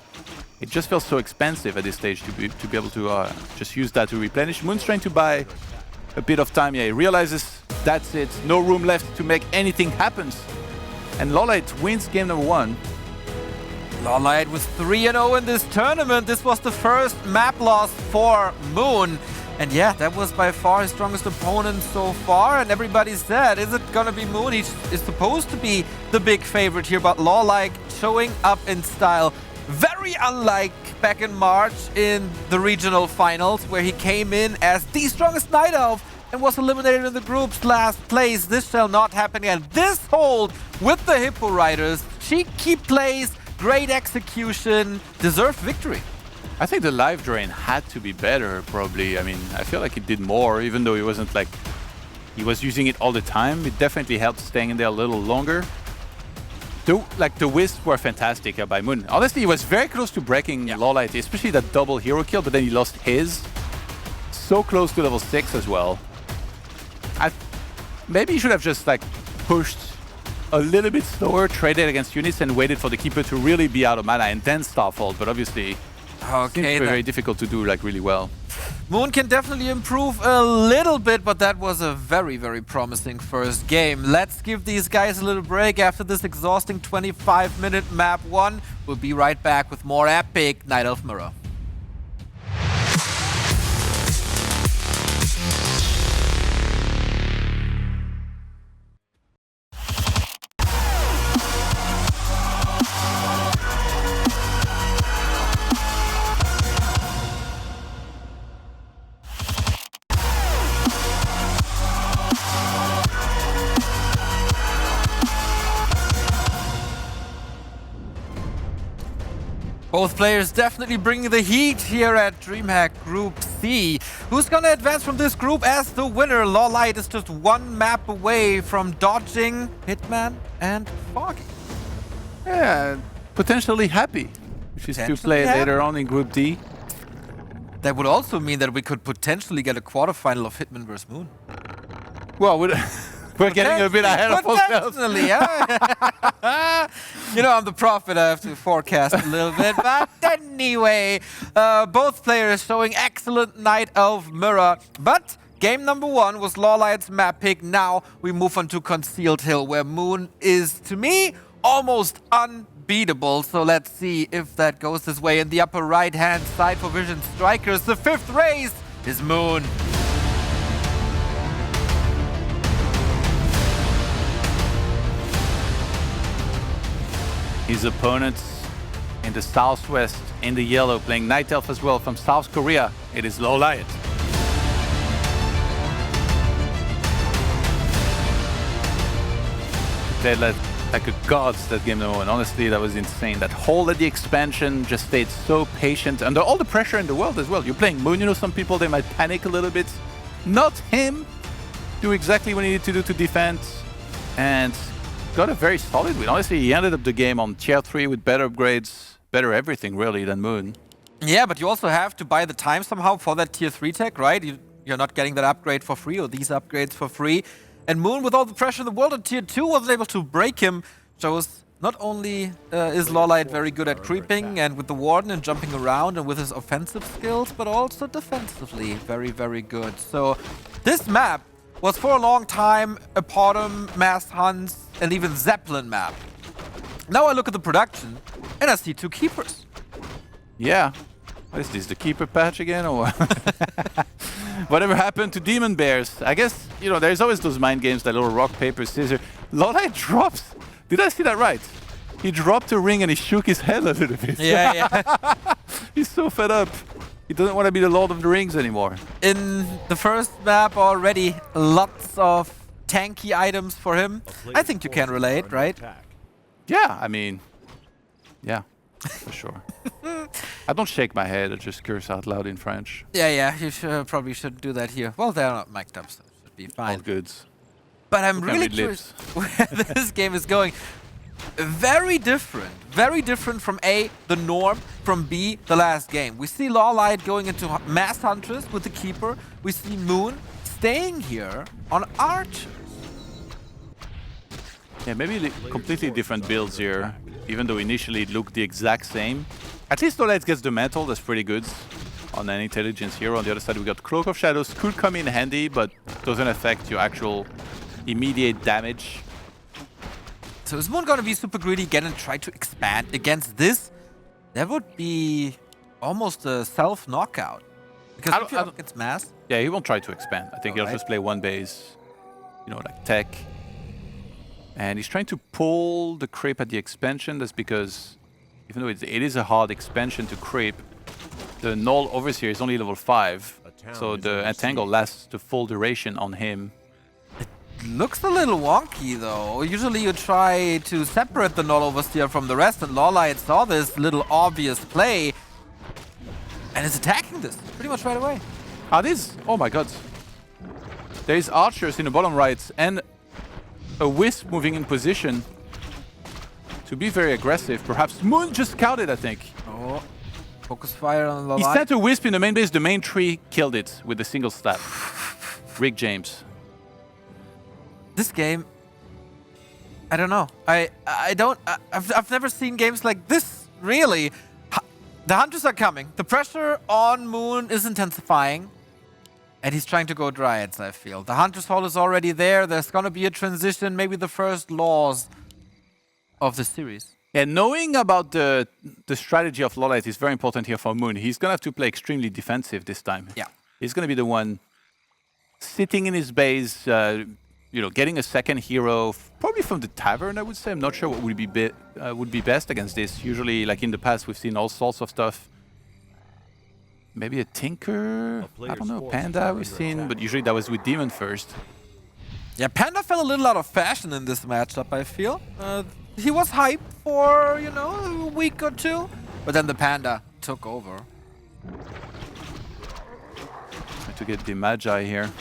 It just feels so expensive at this stage to be able to just use that to replenish. Moon's trying to buy a bit of time. Yeah, he realizes that's it. No room left to make anything happen. And LawLiet wins game number 1. LawLiet was 3-0 in this tournament. This was the first map loss for Moon. And yeah, that was by far his strongest opponent so far. And everybody said, is it gonna be Moon? He is supposed to be the big favorite here, but LawLiet showing up in style. Very unlike back in March in the regional finals, where he came in as the strongest Night Elf and was eliminated in the group's last place. This shall not happen again. This hold with the Hippo Riders, cheeky plays, great execution, deserved victory. I think the life drain had to be better, probably. I mean, I feel like he did more, even though he wasn't like... He was using it all the time. It definitely helped staying in there a little longer. The wisps were fantastic by Moon. Honestly, he was very close to breaking LawLiet, especially that double hero kill, but then he lost his. So close to level 6 as well. Maybe he should have just like pushed a little bit slower, traded against units, and waited for the Keeper to really be out of mana and then Starfall. But obviously, okay, seems very difficult to do like really well. Moon can definitely improve a little bit, but that was a very, very promising first game. Let's give these guys a little break after this exhausting 25-minute map 1. We'll be right back with more epic Night Elf Mirror. Both players definitely bringing the heat here at DreamHack Group C. Who's gonna advance from this group as the winner? LawLiet is just one map away from dodging Hitman and Foggy. Yeah, potentially happy, which is to play later on in Group D. That would also mean that we could potentially get a quarterfinal of Hitman vs. Moon. Well, we're getting a bit ahead of ourselves. Potentially, yeah. You know, I'm the prophet. I have to forecast a little bit. But anyway, both players showing excellent Night Elf Mirror. But game number 1 was LawLiet's map pick. Now we move on to Concealed Hill, where Moon is, to me, almost unbeatable. So let's see if that goes this way. In the upper right-hand side for Vision Strikers, the 5th race is Moon. His opponents in the southwest, in the yellow, playing Night Elf as well from South Korea. It is LawLiet. Played like a god that game number 1. Honestly, that was insane. That whole at the expansion just stayed so patient under all the pressure in the world as well. You're playing Moon, you know, some people, they might panic a little bit. Not him. Do exactly what he needed to do to defend. And got a very solid win. Honestly, he ended up the game on tier 3 with better upgrades, better everything really than Moon. Yeah, but you also have to buy the time somehow for that tier 3 tech, right? You're not getting that upgrade for free, or these upgrades for free. And Moon, with all the pressure in the world at tier 2, wasn't able to break him. Shows not only is LawLiet very good at creeping and with the Warden and jumping around and with his offensive skills, but also defensively very, very good. So this map was for a long time a Potom, Mass Hunts, and even Zeppelin map. Now I look at the production, and I see 2 keepers. Yeah. What is this, the keeper patch again, or whatever happened to Demon Bears? I guess, you know, there's always those mind games, that little rock, paper, scissors. LawLiet drops. Did I see that right? He dropped a ring and he shook his head a little bit. Yeah. He's so fed up. He doesn't want to be the Lord of the Rings anymore. In the first map already, lots of tanky items for him. I think you can relate, right? Yeah, I mean, yeah, for sure. I don't shake my head, I just curse out loud in French. Yeah, you probably shouldn't do that here. Well, they're not mic'd up, so it should be All fine. goods. But I'm Who can really read curious where this game is going. Very different from A, the norm, from B, the last game. We see LawLiet going into Mass Huntress with the Keeper. We see Moon staying here on Archers. Yeah, maybe completely different builds here, even though initially it looked the exact same. At least LawLiet gets the Mantle, that's pretty good on an Intelligence hero. On the other side, we got Cloak of Shadows, could come in handy, but doesn't affect your actual immediate damage. So is Moon gonna be super greedy again and try to expand against this? That would be almost a self-knockout. Because if you're up against Mass... Yeah, he won't try to expand. I think he'll just play one base, you know, like tech. And he's trying to pull the creep at the expansion. That's because, even though it is a hard expansion to creep, the Null Overseer is only level 5. So the Entangle lasts the full duration on him. Looks a little wonky though. Usually you try to separate the Null Overseer from the rest, and LawLiet saw this little obvious play and is attacking this pretty much right away. Are these? Oh my god. There's archers in the bottom right and a Wisp moving in position to be very aggressive. Perhaps Moon just scouted, I think. Oh, focus fire on LawLiet. He sent a Wisp in the main base. The main tree killed it with a single stab. Rick James. This game, I don't know. I've never seen games like this, really. The Hunters are coming. The pressure on Moon is intensifying. And he's trying to go Dryads, I feel. The Hunter's Hall is already there. There's going to be a transition, maybe the first laws of the series. And knowing about the strategy of LawLiet is very important here for Moon. He's going to have to play extremely defensive this time. Yeah. He's going to be the one sitting in his base, you know, getting a second hero, probably from the Tavern, I would say. I'm not sure what would be best against this. Usually, like in the past, we've seen all sorts of stuff. Maybe a Tinker, I don't know, Panda we've seen, but usually that was with Demon first. Yeah, Panda fell a little out of fashion in this matchup, I feel. He was hyped for, you know, a week or two, but then the Panda took over. Trying to get the Magi here.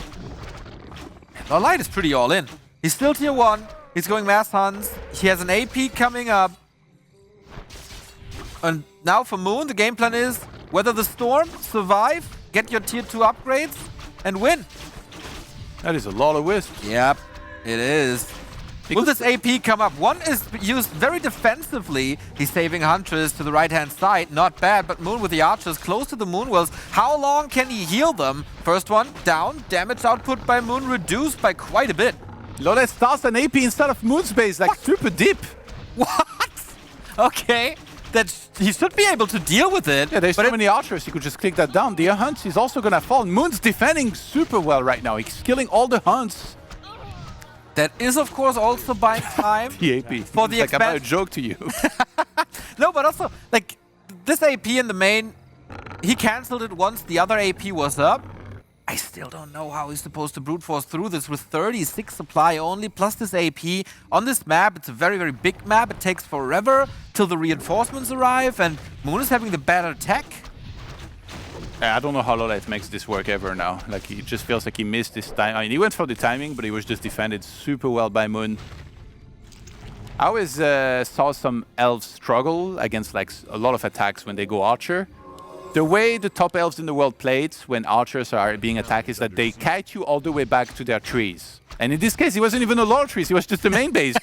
LawLiet is pretty all in. He's still tier 1. He's going Mass Hunts. He has an AP coming up. And now for Moon, the game plan is weather the storm, survive, get your tier 2 upgrades, and win. That is a lot of Wisps. Yep, it is. Will this AP come up? One is used very defensively. He's saving Huntress to the right-hand side. Not bad, but Moon with the Archers close to the Moonwells. How long can he heal them? First one down. Damage output by Moon reduced by quite a bit. LawLiet starts an AP instead of Moon's base, like super deep. What? Okay. He should be able to deal with it. Yeah, there's so many archers, you could just click that down. The Hunts is also gonna fall. Moon's defending super well right now. He's killing all the Hunts. That is, of course, also buying time The AP. for the like about a expansion. joke to you. No, but also, like, this AP in the main, he cancelled it once the other AP was up. I still don't know how he's supposed to brute force through this with 36 supply only, plus this AP. On this map, it's a very, very big map. It takes forever till the reinforcements arrive, and Moon is having the better tech. I don't know how LawLiet makes this work ever now. Like, he just feels like he missed this time. I mean, he went for the timing, but he was just defended super well by Moon. I always saw some elves struggle against like a lot of attacks when they go Archer. The way the top elves in the world play it when archers are being attacked is that they kite you all the way back to their trees. And in this case, it wasn't even a lot of trees, it was just the main base.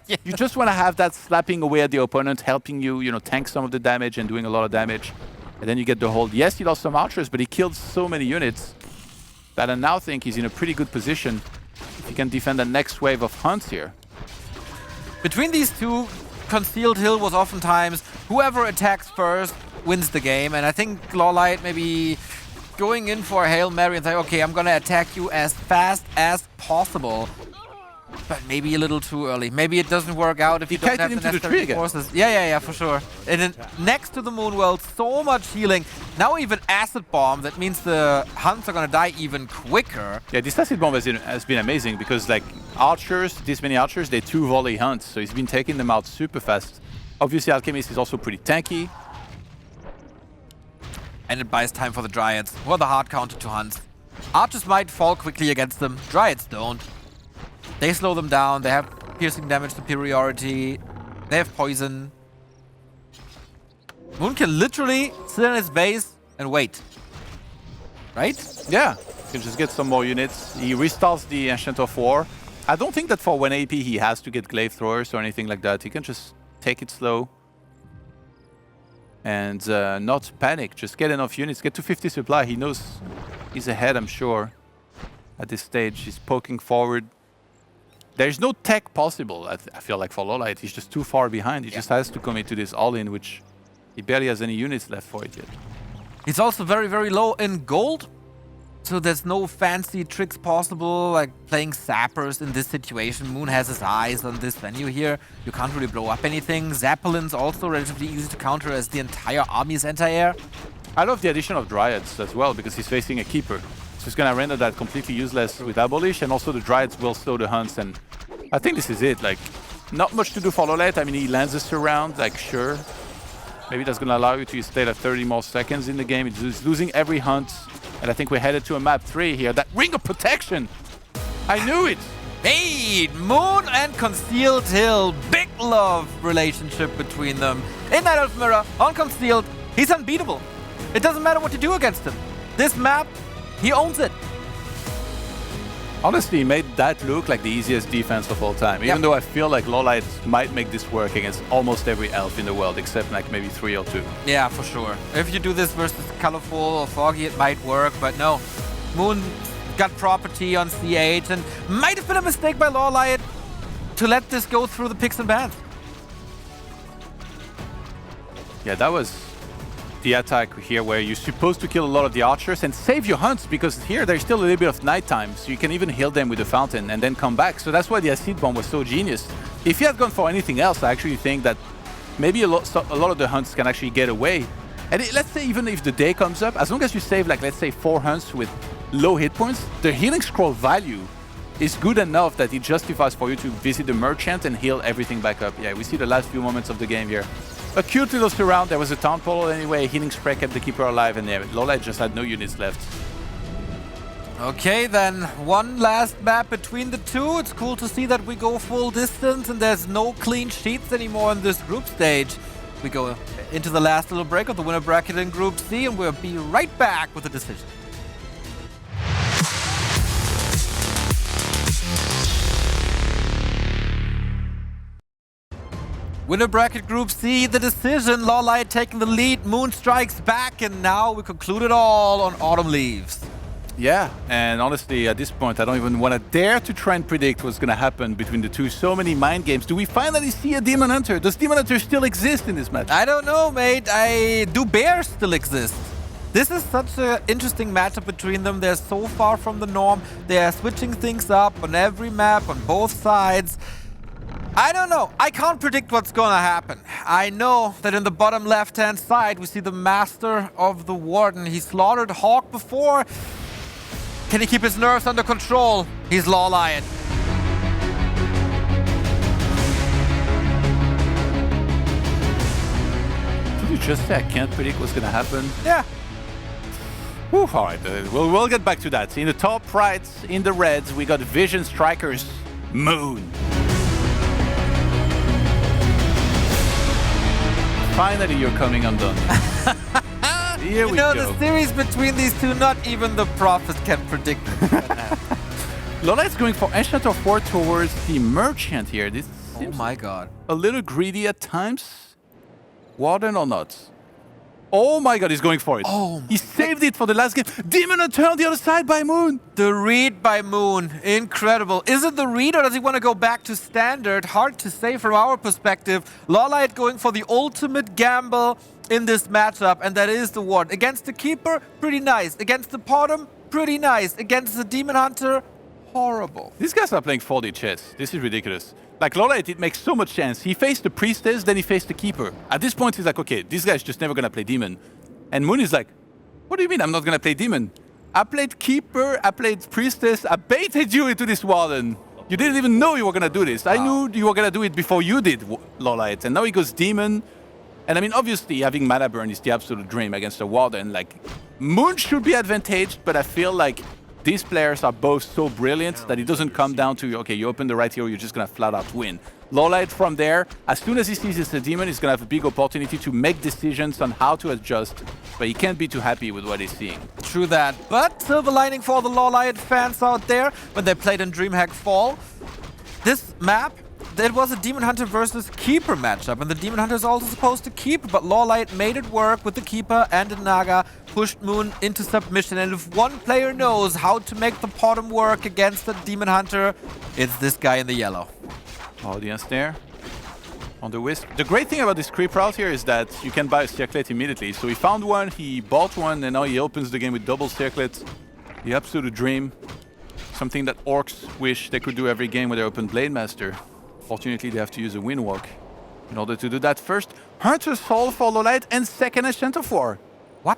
Yeah. You just want to have that slapping away at the opponent, helping you, you know, tank some of the damage and doing a lot of damage. And then you get the hold. Yes, he lost some archers, but he killed so many units that I now think he's in a pretty good position. if he can defend the next wave of hunts here. Between these two, Concealed Hill was oftentimes whoever attacks first wins the game, and I think LawLiet maybe going in for a Hail Mary and say, okay, I'm gonna attack you as fast as possible. But maybe a little too early. Maybe it doesn't work out if you don't have the necessary forces. Yeah, for sure. And then next to the Moonworld, so much healing. Now even Acid Bomb. That means the Hunts are gonna die even quicker. Yeah, this Acid Bomb has been amazing because like archers, this many archers, they 2 volley hunts. So he's been taking them out super fast. Obviously Alchemist is also pretty tanky. And it buys time for the Dryads, who are the hard counter to Hunts. Archers might fall quickly against them. Dryads don't. They slow them down, they have piercing damage superiority, they have poison. Moon can literally sit on his base and wait. Right? Yeah, he can just get some more units. He restarts the Ancient of War. I don't think that for 1 AP he has to get Glaive Throwers or anything like that. He can just take it slow. And not panic, just get enough units, get to 50 supply. He knows he's ahead, I'm sure. At this stage, he's poking forward. There's no tech possible, I feel like, for LawLiet. He's just too far behind. He just has to commit to this all-in, which he barely has any units left for it yet. He's also very, very low in gold. So there's no fancy tricks possible, like playing sappers in this situation. Moon has his eyes on this venue here. You can't really blow up anything. Zappelin's also relatively easy to counter as the entire army is anti-air. I love the addition of Dryads as well, because he's facing a Keeper. So he's going to render that completely useless with Abolish, and also the Dryads will slow the Hunts, and I think this is it. Like, not much to do for LawLiet. I mean, he lands this around, like, sure. Maybe that's going to allow you to stay at 30 more seconds in the game. He's losing every Hunt, and I think we're headed to a map 3 here. That Ring of Protection! I knew it! Hey, Moon and Concealed Hill. Big love relationship between them. In Night Elf Mirror, on Concealed, he's unbeatable. It doesn't matter what you do against him. This map, he owns it. Honestly, he made that look like the easiest defense of all time. Even though I feel like LawLiet might make this work against almost every elf in the world, except like maybe 3 or 2. Yeah, for sure. If you do this versus Colorful or Foggy, it might work, but no. Moon got property on CH, and might have been a mistake by LawLiet to let this go through the picks and bans. Yeah, that was the attack here where you're supposed to kill a lot of the archers and save your hunts, because here there's still a little bit of nighttime, so you can even heal them with the fountain and then come back. So that's why the Acid Bomb was so genius. If he had gone for anything else, I actually think that maybe a lot of the hunts can actually get away. And let's say even if the day comes up, as long as you save like, let's say 4 hunts with low hit points, the healing scroll value is good enough that it justifies for you to visit the merchant and heal everything back up. Yeah, we see the last few moments of the game here. A cute little surround. There was a town portal anyway. Healing spray kept the Keeper alive, and yeah, LawLiet just had no units left. Okay, then one last map between the two. It's cool to see that we go full distance and there's no clean sheets anymore in this group stage. We go into the last little break of the winner bracket in Group C, and we'll be right back with the decision. Winner bracket Group C, the decision. LawLiet taking the lead, Moon strikes back, and now we conclude it all on Autumn Leaves. Yeah, and honestly, at this point, I don't even want to dare to try and predict what's going to happen between the two. So many mind games. Do we finally see a Demon Hunter? Does Demon Hunter still exist in this match? I don't know, mate. Do bears still exist? This is such an interesting matchup between them. They're so far from the norm. They are switching things up on every map, on both sides. I don't know. I can't predict what's gonna happen. I know that in the bottom left-hand side, we see the Master of the Warden. He slaughtered Hawk before. Can he keep his nerves under control? He's LawLiet. Did you just say I can't predict what's gonna happen? Yeah. Whew, all right, we'll get back to that. In the top right, in the reds, we got Vision Strikers, Moon. Finally, you're coming undone. Here we go. The series between these two, not even the prophet can predict. LawLiet's going for Ancient of War towards the Merchant here. This seems my god. a little greedy at times. Warden or not? Oh my god, he's going for it. Oh He saved it for the last game. Demon Hunter on the other side by Moon. The read by Moon, incredible. Is it the read or does he want to go back to standard? Hard to say from our perspective. LawLiet going for the ultimate gamble in this matchup, and that is the ward. Against the Keeper, pretty nice. Against the Bottom, pretty nice. Against the Demon Hunter, horrible. These guys are playing 4D chess. This is ridiculous. Like LawLiet, it makes so much sense. He faced the Priestess, then he faced the Keeper. At this point, he's like, okay, this guy's just never gonna play Demon. And Moon is like, what do you mean I'm not gonna play Demon? I played Keeper, I played Priestess, I baited you into this Warden. You didn't even know you were gonna do this. I knew you were gonna do it before you did, LawLiet. And now he goes Demon. And I mean, obviously, having mana burn is the absolute dream against a Warden. Like, Moon should be advantaged, but I feel like these players are both so brilliant that it doesn't come down to, okay, you open the right hero, you're just going to flat out win. LawLiet from there, as soon as he sees it's a demon, he's going to have a big opportunity to make decisions on how to adjust, but he can't be too happy with what he's seeing. True that, but silver lining for the LawLiet fans out there when they played in DreamHack Fall. This map, it was a Demon Hunter versus Keeper matchup, and the Demon Hunter is also supposed to keep, but LawLiet made it work with the Keeper and the Naga, pushed Moon into submission, and if one player knows how to make the bottom work against the Demon Hunter, it's this guy in the yellow. Audience there on the Wisp. The great thing about this creep route here is that you can buy a circlet immediately. So he found one, he bought one, and now he opens the game with double circlets. The absolute dream. Something that orcs wish they could do every game when they open Blade Master. Fortunately, they have to use a Windwalk in order to do that. First, Hunter's Soul for LawLiet and second Ascent of War. What?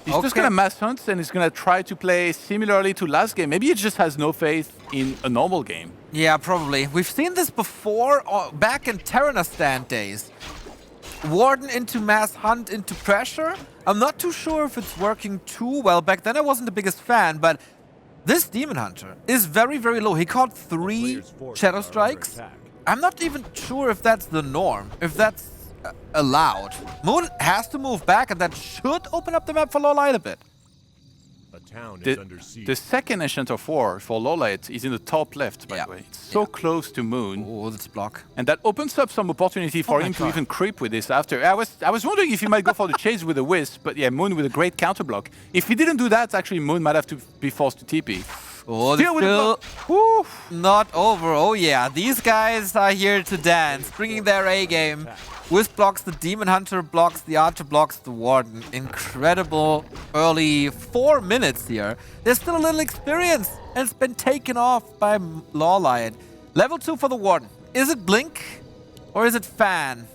He's just going to mass hunt and he's going to try to play similarly to last game. Maybe he just has no faith in a normal game. Yeah, probably. We've seen this before, back in Terranostan days. Warden into mass hunt into pressure. I'm not too sure if it's working too well. Back then I wasn't the biggest fan, but this Demon Hunter is very, very low. He caught 3 Shadow Strikes. I'm not even sure if that's the norm, if that's allowed. Moon has to move back, and that should open up the map for LawLiet a bit. A town is under siege. The second Ascent of War for LawLiet is in the top left, by the way. It's so close to Moon. Oh, that's block. And that opens up some opportunity for him to even creep with this after. I was wondering if he might go for the chase with a Wisp, but yeah, Moon with a great counter block. If he didn't do that, actually Moon might have to be forced to TP. Oh, still not over. Oh yeah, these guys are here to dance, bringing their A game. Wisp blocks the Demon Hunter, blocks the Archer, blocks the Warden. Incredible early 4 minutes here. There's still a little experience, and it's been taken off by LawLiet. Level 2 for the Warden. Is it Blink or is it Fan?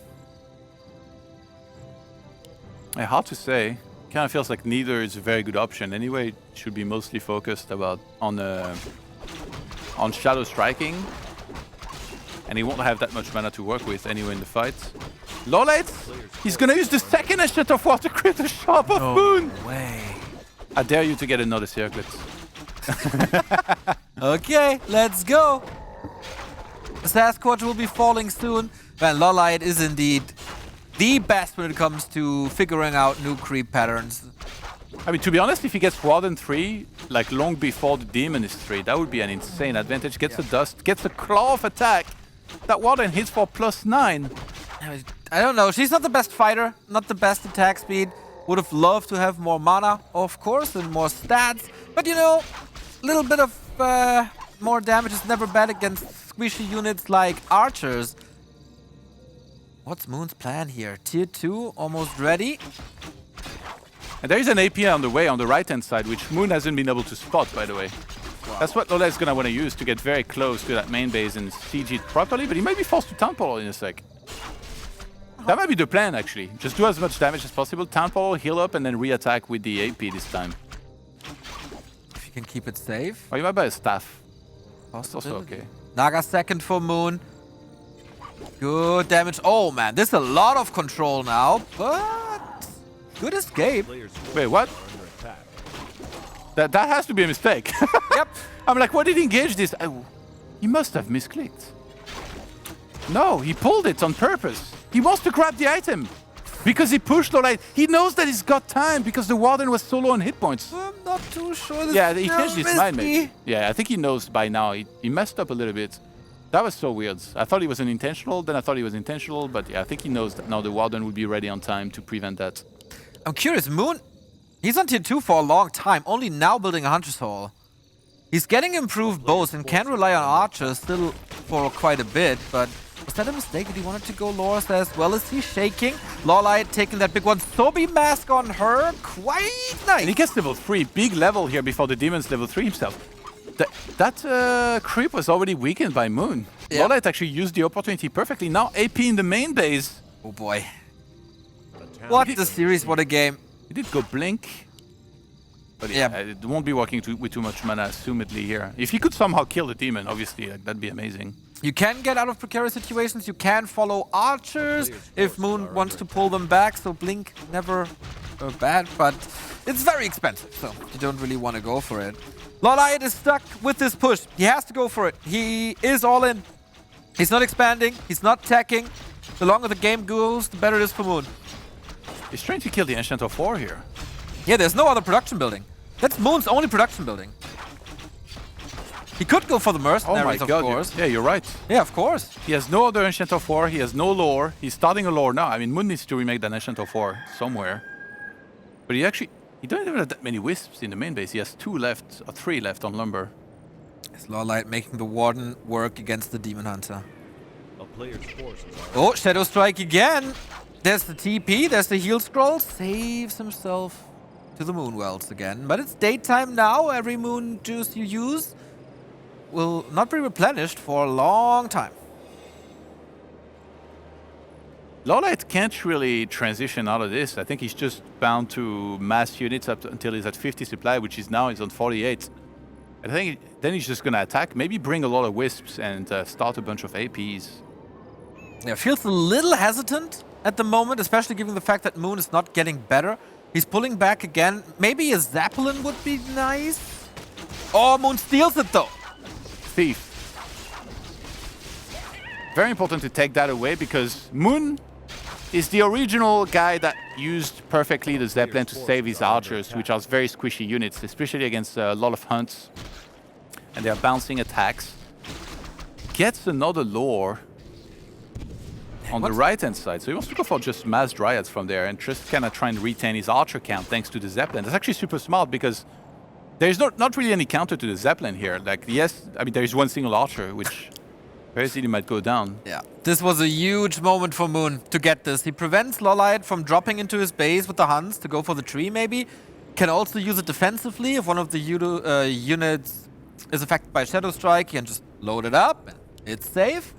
Hard to say. Kind of feels like neither is a very good option. Anyway, it should be mostly focused on shadow striking, and he won't have that much mana to work with anyway in the fight. LawLiet, he's gonna use the second Ascent of War to crit the Sharp of Moon. No way. I dare you to get another circlet. Okay, let's go. Sasquatch will be falling soon. Man, LawLiet is indeed the best when it comes to figuring out new creep patterns. I mean, to be honest, if he gets Warden 3, like long before the Demon is 3, that would be an insane advantage. Gets the Dust, gets the Claw of Attack. That Warden hits for +9. I don't know, she's not the best fighter, not the best attack speed. Would have loved to have more mana, of course, and more stats. But you know, a little bit of more damage is never bad against squishy units like archers. What's Moon's plan here? Tier 2, almost ready. And there is an AP on the way on the right-hand side, which Moon hasn't been able to spot, by the way. Wow. That's what LawLiet is going to want to use to get very close to that main base and siege it properly, but he might be forced to Town Portal in a sec. That might be the plan, actually. Just do as much damage as possible, Town Portal, heal up, and then re-attack with the AP this time. If you can keep it safe. Or you might buy a staff. That's also okay. Naga second for Moon. Good damage. Oh man, this is a lot of control now, but good escape. Wait, what? That has to be a mistake. Yep. I'm like, why did he engage this? He must have misclicked. No, he pulled it on purpose. He wants to grab the item because he pushed LawLiet. He knows that he's got time because the Warden was so low on hit points. I'm not too sure. This Yeah, he changed his mind, maybe. Yeah, I think he knows by now. He messed up a little bit. That was so weird. I thought he was unintentional, then I thought he was intentional, but yeah, I think he knows that now the Warden will be ready on time to prevent that. I'm curious, Moon, he's on tier 2 for a long time, only now building a Hunter's Hall. He's getting improved bows and can rely on archers still for quite a bit, but was that a mistake that he wanted to go Loras as well? Is he shaking? LawLiet taking that big one. Sobi mask on her, quite nice. And he gets level 3, big level here before the demon's level 3 himself. That creep was already weakened by Moon. Yeah. LawLiet actually used the opportunity perfectly. Now AP in the main base. Oh boy. What a series, what a game. He did go blink. But yeah, it won't be working with too much mana, assumedly, here. If he could somehow kill the demon, obviously, that'd be amazing. You can get out of precarious situations, you can follow archers if Moon wants to pull them back, so blink never bad, but it's very expensive, so you don't really want to go for it. LawLiet is stuck with this push. He has to go for it. He is all in. He's not expanding, he's not attacking. The longer the game goes, the better it is for Moon. He's trying to kill the Ancient of War here. Yeah, there's no other production building. That's Moon's only production building. He could go for the mercenaries, oh my God, of course. Yeah, you're right. Yeah, of course. He has no other Ancient of War, he has no lore. He's starting a lore now. I mean, Moon needs to remake that Ancient of War somewhere. But he don't even have that many wisps in the main base. He has 2 left, or 3 left on Lumber. Is LawLiet making the Warden work against the Demon Hunter? A player's forces are Oh, Shadow Strike again. There's the TP, there's the heal scroll. Saves himself to the Moon Wells again. But it's daytime now. Every moon juice you use will not be replenished for a long time. LawLiet can't really transition out of this. I think he's just bound to mass units up until he's at 50 supply, which is now he's on 48. I think then he's just going to attack, maybe bring a lot of wisps and start a bunch of APs. Yeah, feels a little hesitant at the moment, especially given the fact that Moon is not getting better. He's pulling back again. Maybe a Zeppelin would be nice. Oh, Moon steals it though. Thief. Very important to take that away because Moon is the original guy that used perfectly the Zeppelin to save his archers, which are very squishy units, especially against a lot of hunts. And they're bouncing attacks. Gets another lore on the right-hand side. So he wants to go for just mass dryads from there and just kind of try and retain his archer count thanks to the Zeppelin. That's actually super smart because there's not really any counter to the Zeppelin here. Like, yes, I mean, there's one single archer, which very easily might go down. Yeah, this was a huge moment for Moon to get this. He prevents LawLiet from dropping into his base with the Huns to go for the tree, maybe. Can also use it defensively if one of the units is affected by Shadow Strike. He can just load it up. It's safe.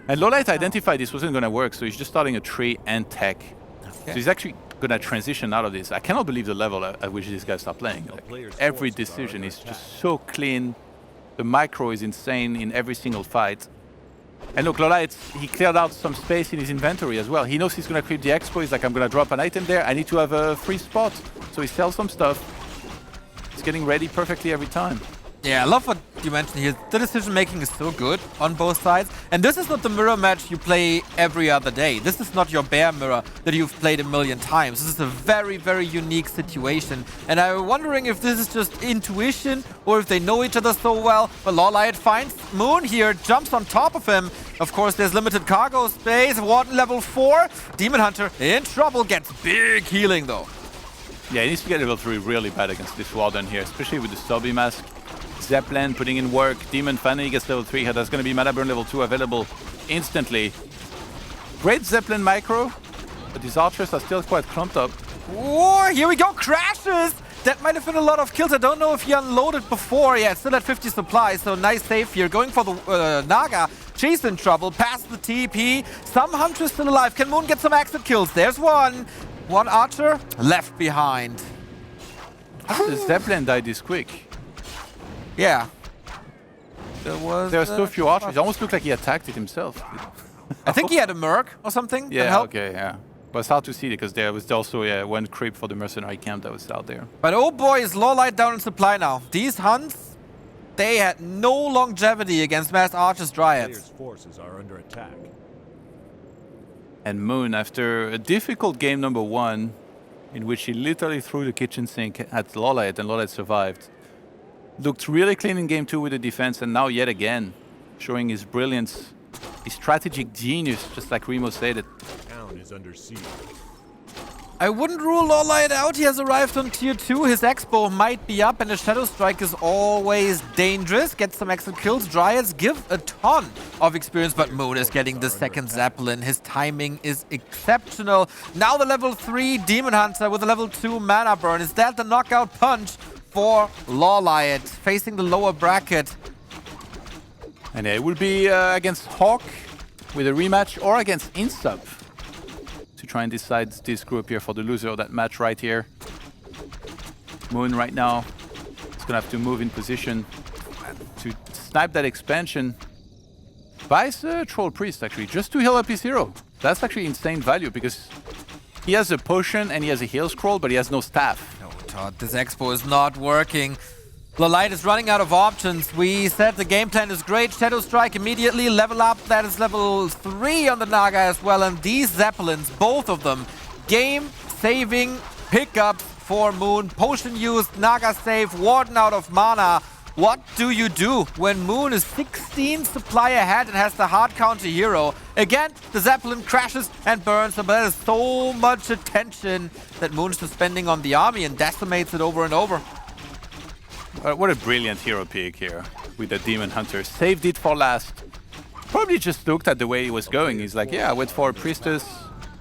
And LawLiet identified this wasn't going to work, so he's just starting a tree and tech. Okay. So he's actually going to transition out of this. I cannot believe the level at which these guys are playing. Like, every decision is just so clean. The micro is insane in every single fight. And look, LawLiet, he cleared out some space in his inventory as well. He knows he's going to creep the expo. He's like, I'm going to drop an item there. I need to have a free spot. So he sells some stuff. He's getting ready perfectly every time. Yeah, I love what you mentioned here. The decision making is so good on both sides. And this is not the mirror match you play every other day. This is not your bear mirror that you've played a million times. This is a very, very unique situation. And I'm wondering if this is just intuition or if they know each other so well. But LawLiet finds Moon here, jumps on top of him. Of course, there's limited cargo space. Warden level 4. Demon Hunter in trouble, gets big healing though. Yeah, he needs to get level 3 really bad against this Warden here, especially with the Sobi mask. Zeppelin putting in work. Demon finally gets level 3. There's going to be mana burn level 2 available instantly. Great Zeppelin micro, but his archers are still quite clumped up. Oh, here we go. Crashes. That might have been a lot of kills. I don't know if he unloaded before. Yeah, it's still at 50 supplies, so nice save here. Going for the Naga. Chase in trouble. Past the TP. Some Huntress still alive. Can Moon get some exit kills? There's one. One archer left behind. How did the Zeppelin die this quick? Yeah. There are so few archers. It almost looked like he attacked it himself. I think he had a merc or something. Yeah, okay, yeah. But it's hard to see because there was also one creep for the mercenary camp that was out there. But oh boy, is LawLiet down in supply now. These Huns, they had no longevity against mass archers dryads. Player's forces are under attack. And Moon, after a difficult game number 1, in which he literally threw the kitchen sink at LawLiet and LawLiet survived, looked really clean in game 2 with the defense, and now yet again, showing his brilliance, his strategic genius, just like Remo said it. The town is under siege. I wouldn't rule LawLiet out. He has arrived on tier 2. His Expo might be up, and the Shadow Strike is always dangerous. Get some extra kills. Dryads give a ton of experience, but Moon is getting the second Zeppelin. His timing is exceptional. Now the level 3 Demon Hunter with a level 2 mana burn. Is that the knockout punch for LawLiet, facing the lower bracket? And it will be against Hawk with a rematch, or against Insub to try and decide this group here for the loser of that match right here. Moon right now is gonna have to move in position to snipe that expansion. Buys Troll Priest actually, just to heal up his hero. That's actually insane value because he has a potion and he has a heal scroll, but he has no staff. No, Todd, this Expo is not working. LawLiet is running out of options. We said the game plan is great. Shadow Strike immediately, level up. That is level 3 on the Naga as well. And these Zeppelins, both of them, game-saving pickups for Moon. Potion used, Naga save, Warden out of mana. What do you do when Moon is 16 supply ahead and has the hard counter hero? Again, the Zeppelin crashes and burns, but there is so much attention that Moon is spending on the army and decimates it over and over. What a brilliant hero pick here with the Demon Hunter. Saved it for last. Probably just looked at the way he was going. He's like, yeah, I went for a Priestess.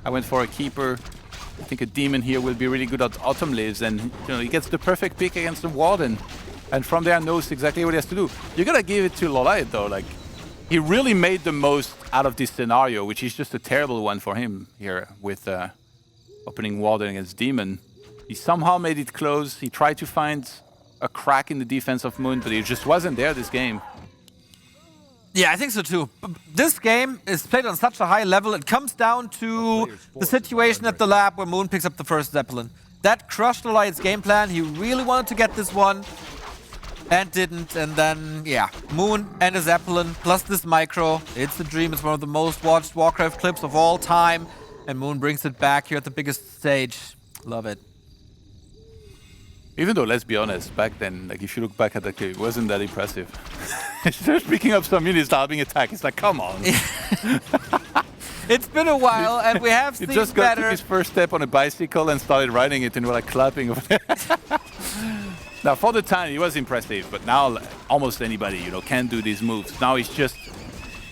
I went for a Keeper. I think a Demon here will be really good at Autumn Leaves. And he gets the perfect pick against the Warden. And from there knows exactly what he has to do. You gotta give it to LawLiet though. Like, he really made the most out of this scenario, which is just a terrible one for him here with opening Warden against Demon. He somehow made it close. He tried to find a crack in the defense of Moon, but it just wasn't there this game. Yeah, I think so too. This game is played on such a high level, it comes down to the situation at the lab where Moon picks up the first Zeppelin. That crushed LawLiet's game plan. He really wanted to get this one and didn't. And then, yeah, Moon and a Zeppelin plus this micro. It's the dream. It's one of the most watched Warcraft clips of all time. And Moon brings it back here at the biggest stage. Love it. Even though, let's be honest, back then, like if you look back at that clip, it wasn't that impressive. Just picking up some units, starting attack. It's like, come on. It's been a while, and we have seen better. He just took his first step on a bicycle and started riding it, and we're like clapping over there. Now, for the time, it was impressive, but now almost anybody, can do these moves. Now it's just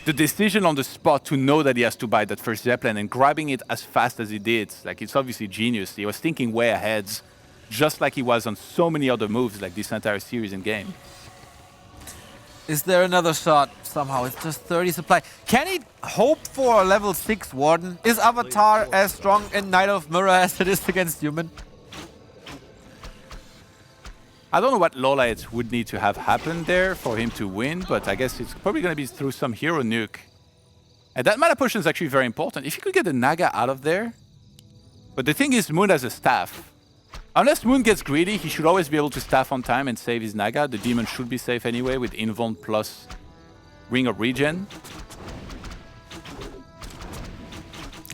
the decision on the spot to know that he has to buy that first Zeppelin and grabbing it as fast as he did. Like, it's obviously genius. He was thinking way ahead, just like he was on so many other moves, like this entire series in game. Is there another shot? Somehow, it's just 30 supply. Can he hope for a level 6 Warden? Is Avatar as strong in Night of Mirror as it is against Human? I don't know what LawLiet would need to have happened there for him to win, but I guess it's probably going to be through some hero nuke. And that mana potion is actually very important. If you could get the Naga out of there. But the thing is, Moon has a staff. Unless Moon gets greedy, he should always be able to staff on time and save his Naga. The Demon should be safe anyway with Invuln plus Ring of Regen.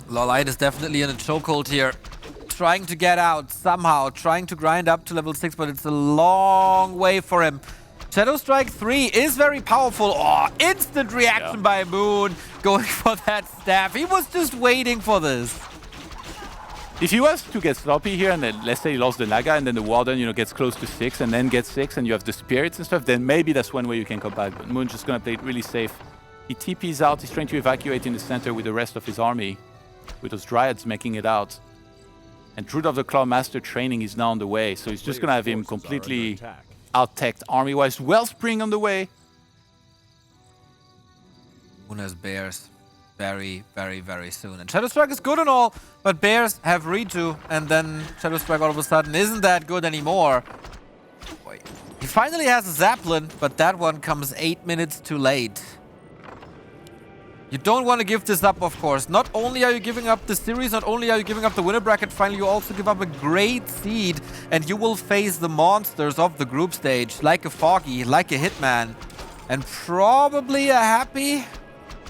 LawLiet is definitely in a chokehold here. Trying to get out somehow, trying to grind up to level 6, but it's a long way for him. Shadow Strike 3 is very powerful. Oh, instant reaction by Moon, going for that staff. He was just waiting for this. If he was to get sloppy here, and then let's say he lost the Naga, and then the Warden, gets close to 6, and then gets 6, and you have the Spirits and stuff, then maybe that's one way you can come back. But Moon's just gonna play it really safe. He TPs out, he's trying to evacuate in the center with the rest of his army, with those Dryads making it out. And Druid of the Claw Master training is now on the way, so he's just gonna have him completely out-teched army-wise. Wellspring on the way. Moon has Bears. Very, very, very soon. And Shadow Strike is good and all, but Bears have redo, and then Shadow Strike all of a sudden isn't that good anymore. Boy. He finally has a Zeppelin, but that one comes 8 minutes too late. You don't want to give this up, of course. Not only are you giving up the series, not only are you giving up the winner bracket final, you also give up a great seed, and you will face the monsters of the group stage, like a Foggy, like a Hitman, and probably a Happy.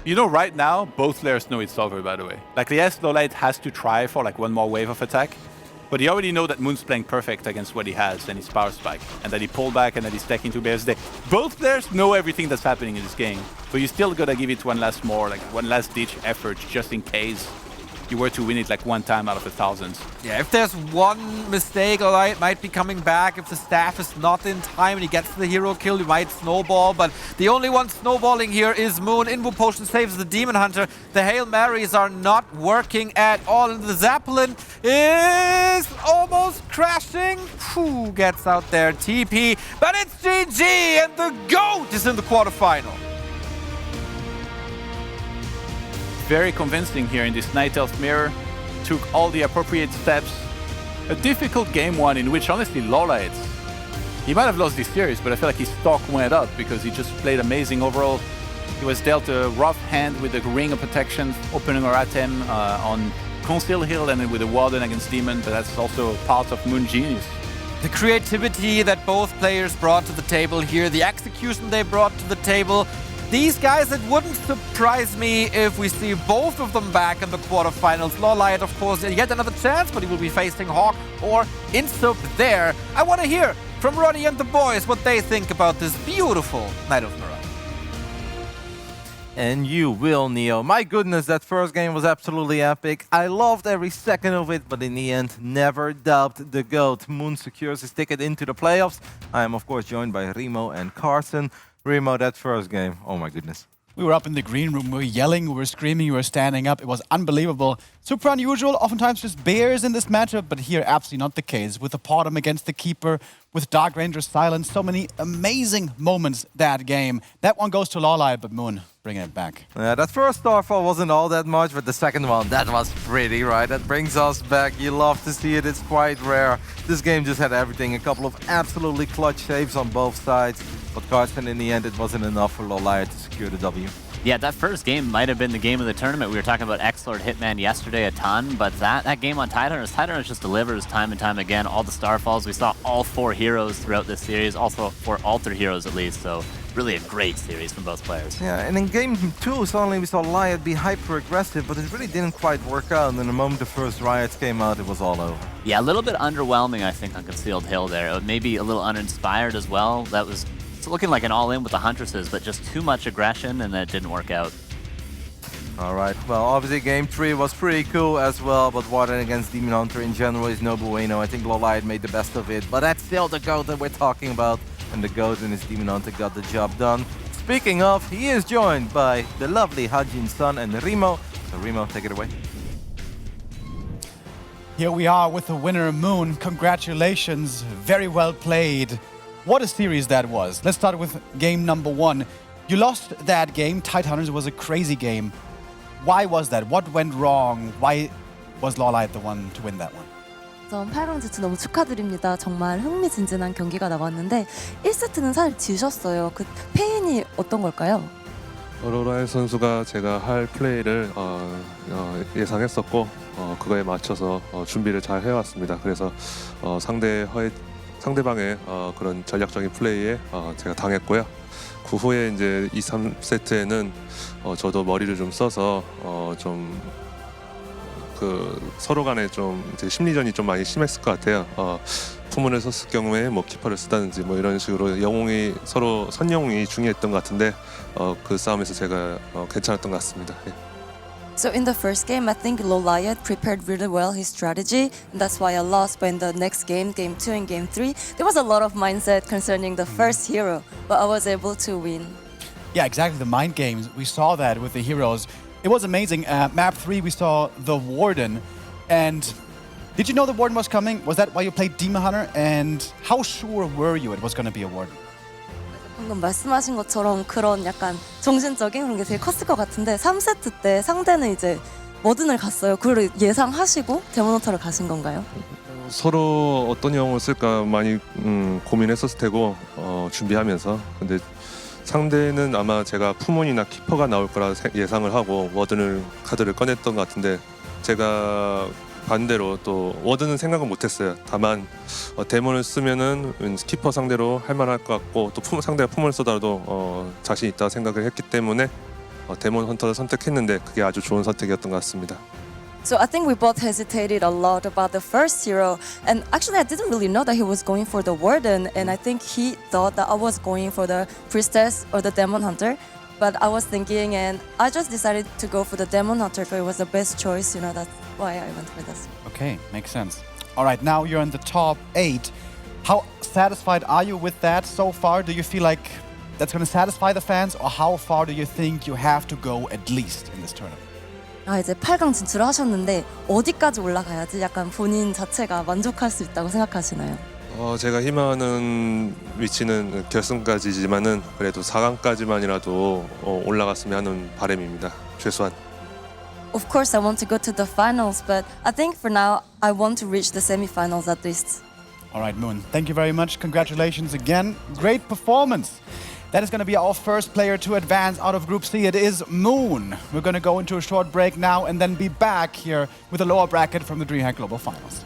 Right now, both players know it's over, by the way. Like, yes, LawLiet has to try for one more wave of attack, but you already know that Moon's playing perfect against what he has and his power spike, and that he pulled back and that he's stacking 2 Bears there. Both players know everything that's happening in this game, but you still gotta give it one last ditch effort just in case. you were to win it like one time out of 1,000. Yeah, if there's one mistake, LawLiet might be coming back. If the staff is not in time and he gets the hero kill, he might snowball. But the only one snowballing here is Moon. Invo Potion saves the Demon Hunter. The Hail Marys are not working at all. And the Zeppelin is almost crashing. Who gets out there? TP. But it's GG, and the GOAT is in the quarterfinal. Very convincing here in this Night Elf mirror. Took all the appropriate steps. A difficult game one in which honestly LawLiet, he might have lost this series, but I feel like his stock went up because he just played amazing overall. He was dealt a rough hand with the Ring of Protection, opening our item on Conceal Hill and then with the Warden against Demon, but that's also part of Moon Genius. The creativity that both players brought to the table here, the execution they brought to the table. These guys, it wouldn't surprise me if we see both of them back in the quarterfinals. LawLiet, of course, yet another chance, but he will be facing Hawk or Insup there. I want to hear from Roddy and the boys what they think about this beautiful Night of Mirror. And you will, Neo. My goodness, that first game was absolutely epic. I loved every second of it, but in the end, never doubt the GOAT. Moon secures his ticket into the playoffs. I am, of course, joined by Remo and Carson. Remo, that first game, oh my goodness. We were up in the green room, we were yelling, we were screaming, we were standing up. It was unbelievable. Super unusual, oftentimes just bears in this matchup, but here absolutely not the case. With the Potom against the Keeper, with Dark Ranger's silence, so many amazing moments that game. That one goes to LawLiet, but Moon bringing it back. Yeah, that first Starfall wasn't all that much, but the second one, that was pretty, right? That brings us back. You love to see it, it's quite rare. This game just had everything, a couple of absolutely clutch saves on both sides. But Carson, in the end, it wasn't enough for LawLiet to secure the W. Yeah, that first game might have been the game of the tournament. We were talking about X-Lord Hitman yesterday a ton, but that game on Tiderunners just delivers time and time again. All the Starfalls, we saw all 4 heroes throughout this series, also 4 alter heroes at least, so really a great series from both players. Yeah, and in game 2, suddenly we saw LawLiet be hyper-aggressive, but it really didn't quite work out. And then the moment the first riots came out, it was all over. Yeah, a little bit underwhelming, I think, on Concealed Hill there. Maybe a little uninspired as well. That was looking like an all-in with the Huntresses, but just too much aggression, and that didn't work out. All right, well, obviously game 3 was pretty cool as well, but Warden against Demon Hunter in general is no bueno. I think LawLiet made the best of it, but that's still the GOAT that we're talking about, and the GOAT and his Demon Hunter got the job done. Speaking of, he is joined by the lovely Hajin's son and Remo. So Remo, take it away. Here we are with the winner, Moon. Congratulations, very well played. What a series that was. Let's start with game number 1. You lost that game. Tiderunners was a crazy game. Why was that? What went wrong? Why was LawLiet the one to win that one? 우선 8강 제출 너무 축하드립니다. 정말 흥미진진한 경기가 나왔는데 1세트는 사실 지셨어요. 그 페인이 어떤 걸까요? 로라의 선수가 제가 할 플레이를 예상했었고 그거에 맞춰서 준비를 잘 해왔습니다. 그래서 상대방의 그런 전략적인 플레이에 제가 당했고요. 그 후에 이제 2, 3세트에는 저도 머리를 좀 써서 서로 간에 좀 이제 심리전이 좀 많이 심했을 것 같아요. 푸문을 썼을 경우에 뭐 키퍼를 쓰다든지 뭐 이런 식으로 영웅이 서로 선영웅이 중요했던 것 같은데 그 싸움에서 제가 괜찮았던 것 같습니다. 예. So in the first game, I think LawLiet prepared really well his strategy, and that's why I lost. But in the next game, game 2 and game 3, there was a lot of mindset concerning the first hero, but I was able to win. Yeah, exactly. The mind games. We saw that with the heroes. It was amazing. Map 3, we saw the Warden. And did you know the Warden was coming? Was that why you played Demon Hunter? And how sure were you it was going to be a Warden? 방금 말씀하신 것처럼 그런 약간 정신적인 그런 게 되게 컸을 것 같은데 3세트 때 상대는 이제 워든을 갔어요. 그걸 예상하시고 데몬헌터를 가신 건가요? 서로 어떤 영웅을 쓸까 많이 고민했었을 테고 준비하면서 근데 상대는 아마 제가 푸문이나 키퍼가 나올 거라 예상을 하고 워든을 카드를 꺼냈던 것 같은데 제가 반대로 또 워든은 생각은 못했어요. 다만 데몬을 쓰면은 키퍼 상대로 할만할 것 같고 또 상대가 푸문을 쏘더라도 자신 있다 생각을 했기 때문에 데몬 헌터를 선택했는데 그게 아주 좋은 선택이었던 것 같습니다. So I think we both hesitated a lot about the first hero, and actually I didn't really know that he was going for the Warden, and I think he thought that I was going for the Priestess or the Demon Hunter. but I was thinking, and I just decided to go for the Demon Hunter because it was the best choice. You know, that's why I went for this. Okay, makes sense. All right, now you're in the top 8. How satisfied are you with that so far? Do you feel like that's going to satisfy the fans, or how far do you think you have to go at least in this tournament? 아, 이제 8강 진출하셨는데 어디까지 올라가야지 약간 본인 자체가 만족할 수 있다고 생각하시나요? 제가 희망하는 위치는 결승까지지만은 그래도 4강까지만이라도 올라갔으면 하는 바람입니다. 최소한. Of course, I want to go to the finals, but I think for now, I want to reach the semifinals at least. All right, Moon, thank you very much. Congratulations again. Great performance. That is going to be our first player to advance out of Group C. It is Moon. We're going to go into a short break now and then be back here with a lower bracket from the DreamHack Global Finals.